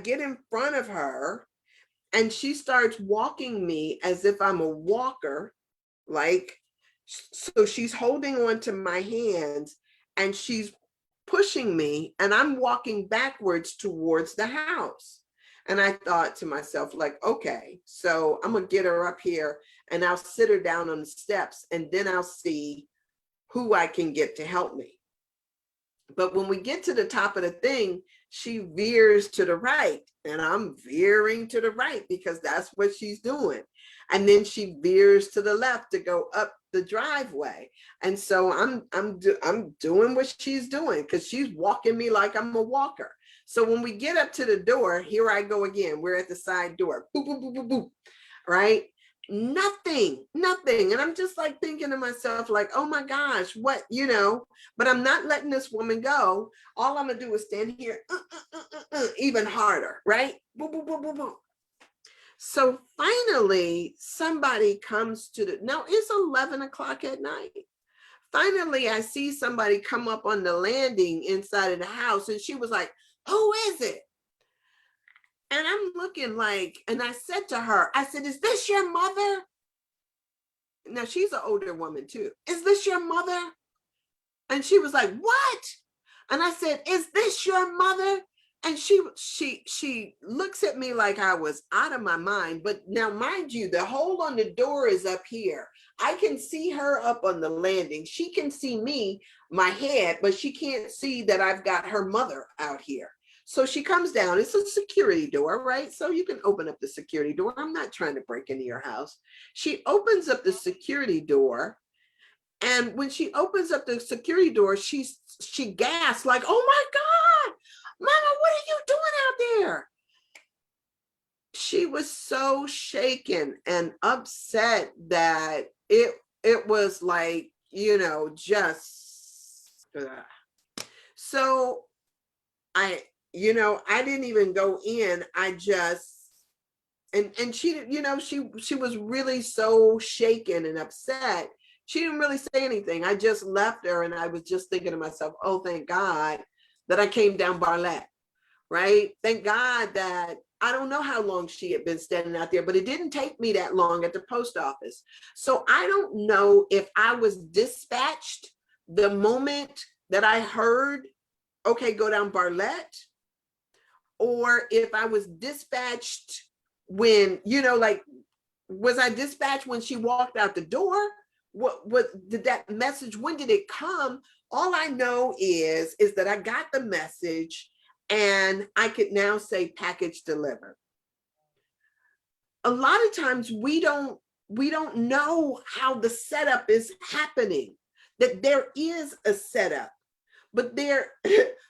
get in front of her and she starts walking me as if I'm a walker, like, so she's holding on to my hands and she's pushing me and I'm walking backwards towards the house. And I thought to myself, like, okay, so I'm gonna get her up here and I'll sit her down on the steps and then I'll see who I can get to help me. But when we get to the top of the thing, she veers to the right, and I'm veering to the right because that's what she's doing. And then she veers to the left to go up the driveway. And so I'm doing what she's doing because she's walking me like I'm a walker. So when we get up to the door, here I go again. We're at the side door. Boop, boop, boop, boop, boop. Right? Nothing. And I'm just like thinking to myself, like, oh my gosh, what, but I'm not letting this woman go. All I'm gonna do is stand here even harder, right? Boom, boom, boom, boom, boom. So finally, somebody comes to now it's 11 o'clock at night. Finally, I see somebody come up on the landing inside of the house, and she was like, who is it? And I'm looking like, and I said to her, I said, is this your mother? Now she's an older woman too. Is this your mother? And she was like, what? And I said, is this your mother? And she looks at me like I was out of my mind. But now, mind you, the hole on the door is up here. I can see her up on the landing. She can see me, my head, but she can't see that I've got her mother out here. So she comes down. It's a security door, right? So you can open up the security door. I'm not trying to break into your house. She opens up the security door. And when she opens up the security door, she gasps like, oh my God, Mama, what are you doing out there? She was so shaken and upset that it was like, just, so I didn't even go in. I just, and she, she was really so shaken and upset. She didn't really say anything. I just left her, and I was just thinking to myself, oh, thank God that I came down Barlette, right? Thank God that I don't know how long she had been standing out there, but it didn't take me that long at the post office. So I don't know if I was dispatched the moment that I heard, okay, go down Barlette, or if I was dispatched when, like, was I dispatched when she walked out the door? What did that message, when did it come? All I know is that I got the message, and I could now say package delivered. A lot of times we don't know how the setup is happening, that there is a setup, but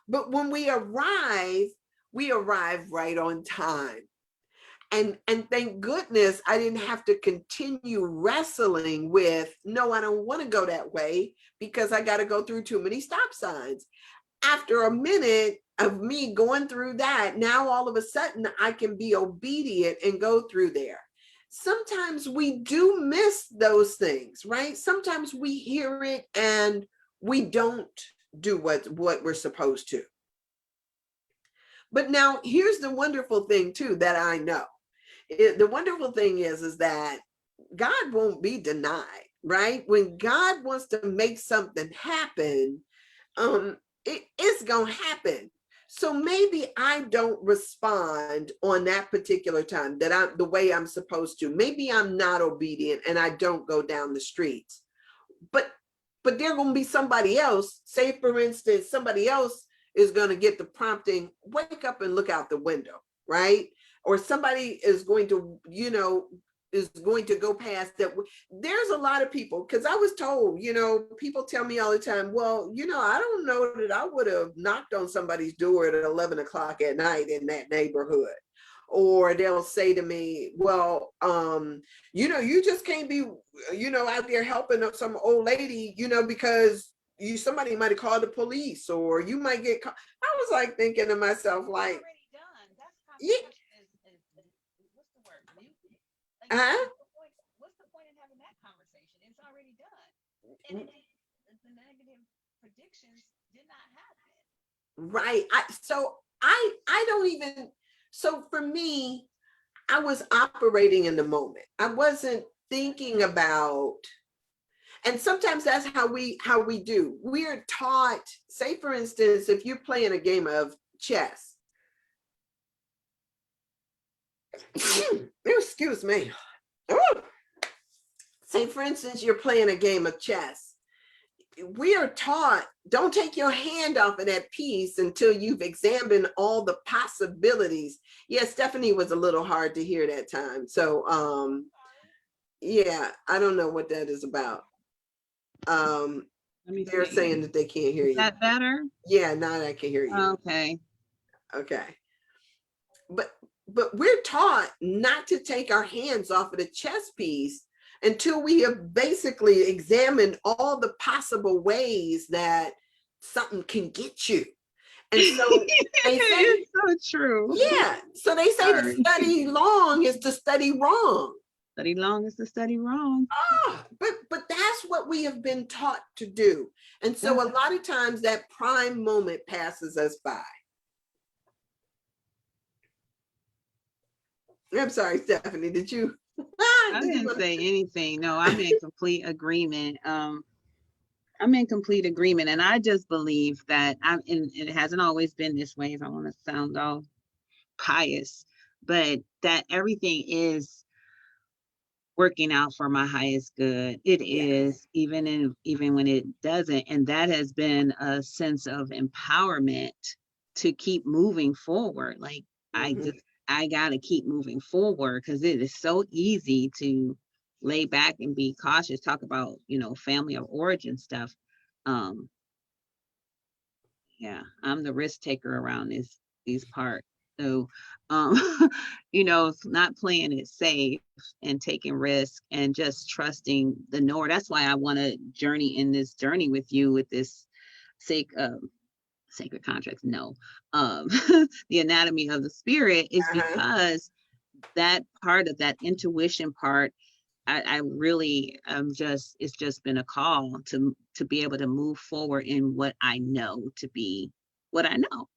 but when we arrive right on time. And thank goodness I didn't have to continue wrestling with, no, I don't want to go that way because I got to go through too many stop signs. After a minute of me going through that, now all of a sudden I can be obedient and go through there. Sometimes we do miss those things, right? Sometimes we hear it and we don't do what we're supposed to. But now here's the wonderful thing too that I know. The wonderful thing is that God won't be denied, right? When God wants to make something happen, it's gonna happen. So maybe I don't respond on that particular time that I'm the way I'm supposed to. Maybe I'm not obedient and I don't go down the streets. But there's gonna be somebody else, say for instance, somebody else is gonna get the prompting, wake up and look out the window, right? Or somebody is going to, is going to go past that. There's a lot of people, because I was told, people tell me all the time, well, I don't know that I would have knocked on somebody's door at 11 o'clock at night in that neighborhood. Or they'll say to me, well, you just can't be, out there helping some old lady, because somebody might have called the police, or you might get caught. I was like thinking to myself, like, yeah. What's the point in having that conversation? It's already done. And the negative predictions did not happen. Right. I don't even, so for me, I was operating in the moment. I wasn't thinking about, and sometimes that's how we do. We're taught, say for instance, if you're playing a game of chess, excuse me. Ooh. Say, for instance, you're playing a game of chess. we are taught, don't take your hand off of that piece until you've examined all the possibilities. Yeah, Stephanie was a little hard to hear that time. So yeah, I don't know what that is about. They're saying that they can't hear you. Is that better? Yeah, now I can hear you. Okay. Okay. But we're taught not to take our hands off of the chess piece until we have basically examined all the possible ways that something can get you. And so they say, it's so true. yeah. So they say to study long is to study wrong. Study long is to study wrong. But that's what we have been taught to do. And so a lot of times that prime moment passes us by. I'm sorry, Stephanie, did you? I didn't say anything. No, I'm in complete agreement. I'm in complete agreement. And I just believe that and it hasn't always been this way, if I want to sound all pious, but that everything is working out for my highest good. It is, even when it doesn't. And that has been a sense of empowerment to keep moving forward. Like I gotta keep moving forward, because it is so easy to lay back and be cautious, talk about, family of origin stuff. Yeah, I'm the risk taker around these parts. So, not playing it safe and taking risk and just trusting the Lord. That's why I want to journey in this journey with you, with this sacred contracts. No, the anatomy of the spirit is because that part of that intuition part, I really it's just been a call to be able to move forward in what I know to be what I know.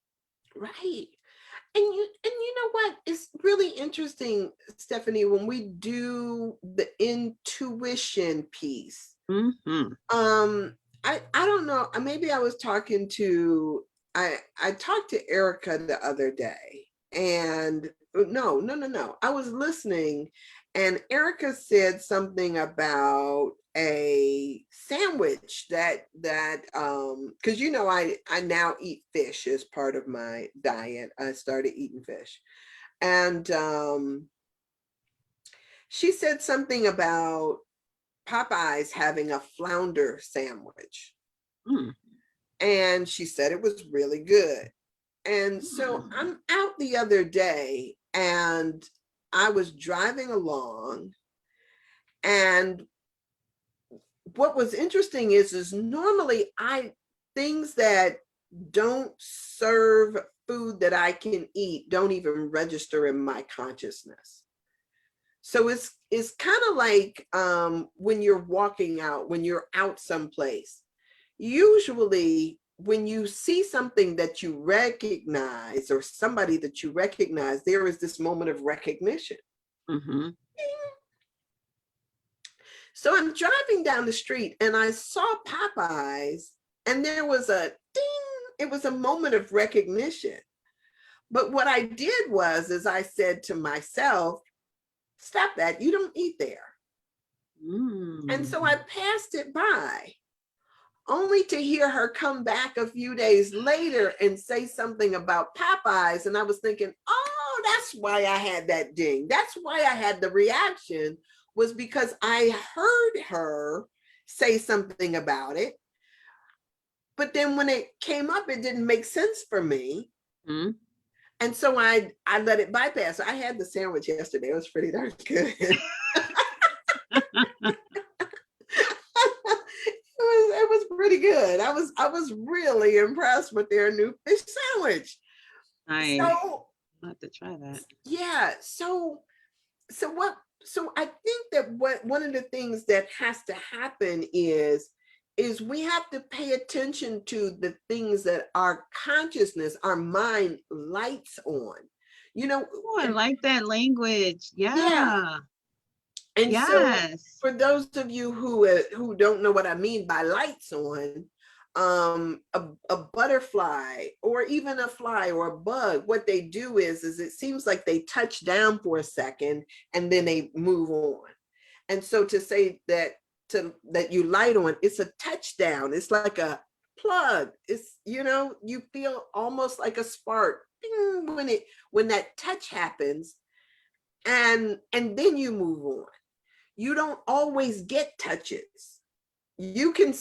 Right. And you know what? It's really interesting, Stephanie, when we do the intuition piece. I don't know. Maybe I was talking to I talked to Erica the other day, and no. I was listening, and Erica said something about a sandwich that because I now eat fish as part of my diet. I started eating fish, and she said something about Popeyes having a flounder sandwich. And she said it was really good. And so I'm out the other day, and I was driving along, and what was interesting is normally things that don't serve food that I can eat don't even register in my consciousness. So it's kind of like when you're walking out, when you're out someplace, usually when you see something that you recognize or somebody that you recognize, there is this moment of recognition. So I'm driving down the street and I saw Popeyes, and there was a ding. It was a moment of recognition. But what I did is I said to myself, stop that, you don't eat there. And so I passed it by, only to hear her come back a few days later and say something about Popeyes. And I was thinking, oh, that's why I had that ding. That's why I had the reaction, was because I heard her say something about it. But then when it came up, it didn't make sense for me. And so I let it bypass. I had the sandwich yesterday. It was pretty darn good. It was pretty good. I was really impressed with their new fish sandwich. Nice. So I'll have to try that. Yeah. So I think that one of the things that has to happen is we have to pay attention to the things that our consciousness, our mind lights on. I like that language. Yeah. And so for those of you who don't know what I mean by lights on, a butterfly or even a fly or a bug, what they do is it seems like they touch down for a second and then they move on. And so to say that that you light on, it's a touchdown. It's like a plug. It's, you feel almost like a spark, ding, when that touch happens, and then you move on. You don't always get touches. You could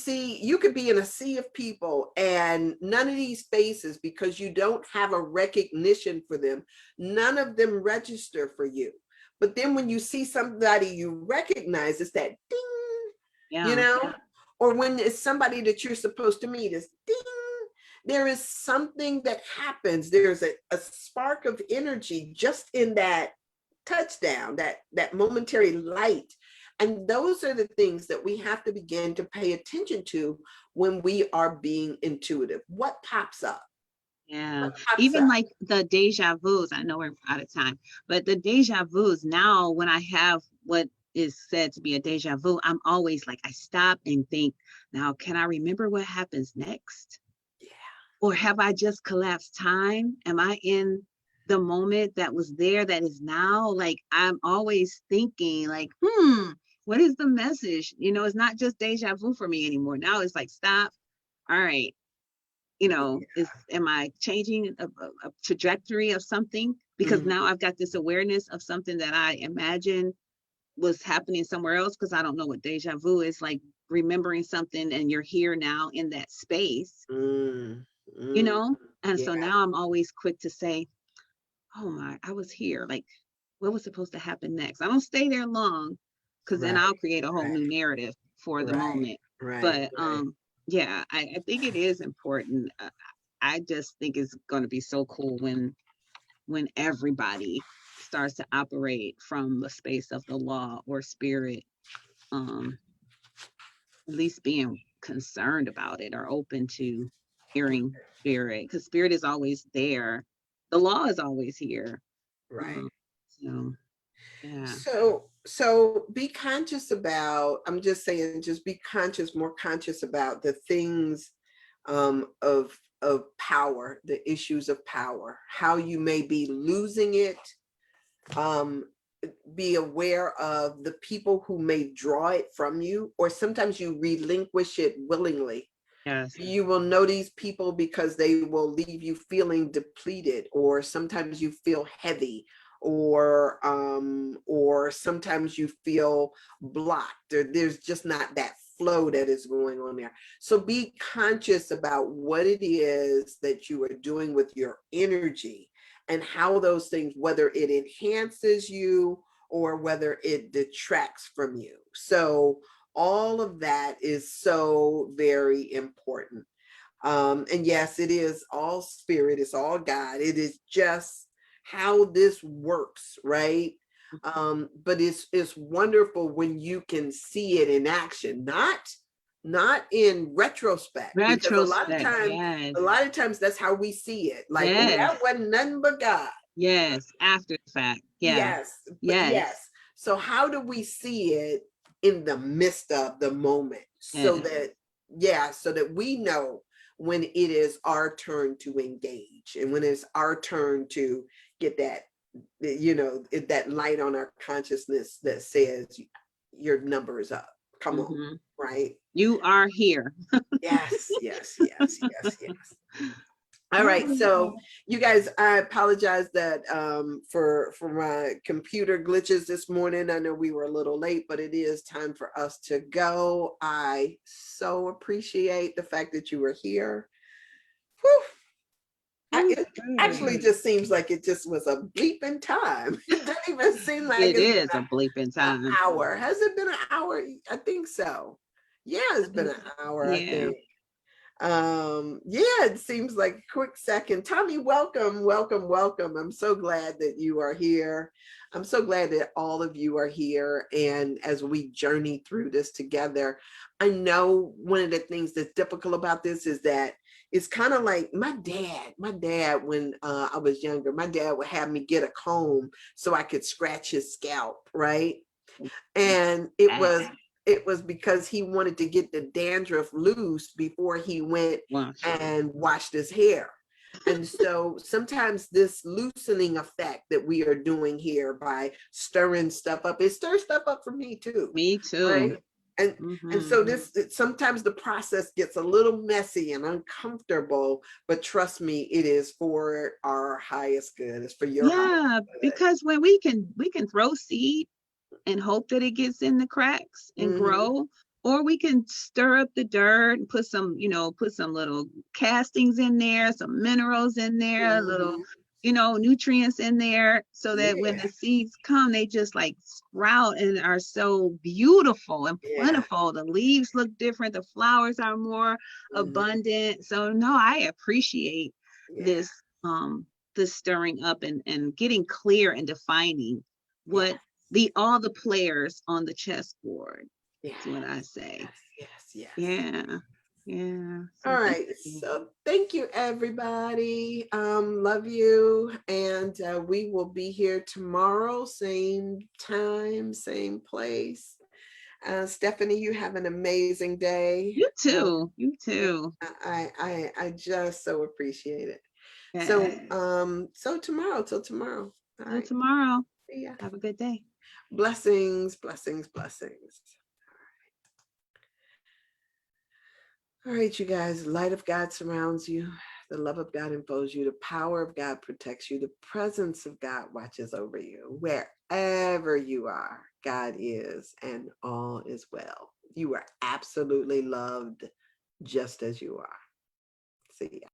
be in a sea of people, and none of these faces, because you don't have a recognition for them, none of them register for you. But then when you see somebody you recognize, it's that ding, Yeah. or when it's somebody that you're supposed to meet, it's ding. There is something that happens. There's a spark of energy just in that touchdown, that momentary light. And those are the things that we have to begin to pay attention to when we are being intuitive. What pops up? Yeah. What pops Even up? like the deja vus, I know we're out of time, but the deja vus now, when I have what is said to be a deja vu, I'm always like, I stop and think, now, can I remember what happens next? Yeah. Or have I just collapsed time? Am I in the moment that was there that is now? Like, I'm always thinking like, what is the message? It's not just deja vu for me anymore. Now it's like, stop. All right. Am I changing a trajectory of something? Because now I've got this awareness of something that I imagine was happening somewhere else, because I don't know what deja vu is, like remembering something and you're here now in that space, and so now I'm always quick to say, oh my, I was here. Like, what was supposed to happen next? I don't stay there long, because then I'll create a whole new narrative for the moment. But yeah, I think it is important. I just think it's going to be so cool when everybody starts to operate from the space of the law or spirit, at least being concerned about it or open to hearing spirit, because spirit is always there. The law is always here. Right. So yeah. So be conscious about, I'm just saying, just be more conscious about the things of power, the issues of power, how you may be losing it. Be aware of the people who may draw it from you, or sometimes you relinquish it willingly. Yes. You will know these people because they will leave you feeling depleted, or sometimes you feel heavy, or sometimes you feel blocked. There's just not that flow that is going on there. So be conscious about what it is that you are doing with your energy, and how those things, whether it enhances you or whether it detracts from you. So all of that is so very important. And yes, it is all spirit, it's all God. It is just how this works, right? But it's wonderful when you can see it in action, not in retrospect, because a lot of times that's how we see it. Like, oh, that wasn't nothing but God. Yes, after the fact. Yeah. Yes. So how do we see it in the midst of the moment, so that we know when it is our turn to engage, and when it's our turn to get that, that light on our consciousness that says your number is up. Come on, right? You are here. Yes. All right, so you guys, I apologize that for my computer glitches this morning. I know we were a little late, but it is time for us to go. I so appreciate the fact that you were here. Whew. It actually just seems like it just was a bleep in time. It doesn't even seem like it is a bleep in time. An hour. Has it been an hour? I think so. Yeah, it's been an hour, I think. Yeah, it seems like a quick second. Tommy, welcome. I'm so glad that you are here. I'm so glad that all of you are here, and as we journey through this together. I know one of the things that's difficult about this is that it's kind of like my dad, when I was younger, my dad would have me get a comb so I could scratch his scalp, right? And it was because he wanted to get the dandruff loose before he went and washed his hair. And so sometimes this loosening effect that we are doing here by stirring stuff up, it stirs stuff up for me too. Me too. Right? And so sometimes the process gets a little messy and uncomfortable, but trust me, it is for our highest good. It's for your highest good. Because when we can throw seed and hope that it gets in the cracks and grow, or we can stir up the dirt and put some little castings in there, some minerals in there, little nutrients in there, so that when the seeds come, they just like sprout and are so beautiful and plentiful. The leaves look different, the flowers are more abundant. So no, I appreciate this stirring up and getting clear and defining what all the players on the chessboard. That's what I say. Yeah. So all right. So thank you, everybody. Love you. And we will be here tomorrow, same time, same place. Stephanie, you have an amazing day. You too. You too. I just so appreciate it. Yeah. So tomorrow, till tomorrow. All right. Tomorrow. Yeah. Have a good day. Blessings, blessings, blessings. All right, you guys, light of God surrounds you. The love of God enfolds you. The power of God protects you. The presence of God watches over you. Wherever you are, God is, and all is well. You are absolutely loved just as you are. See ya.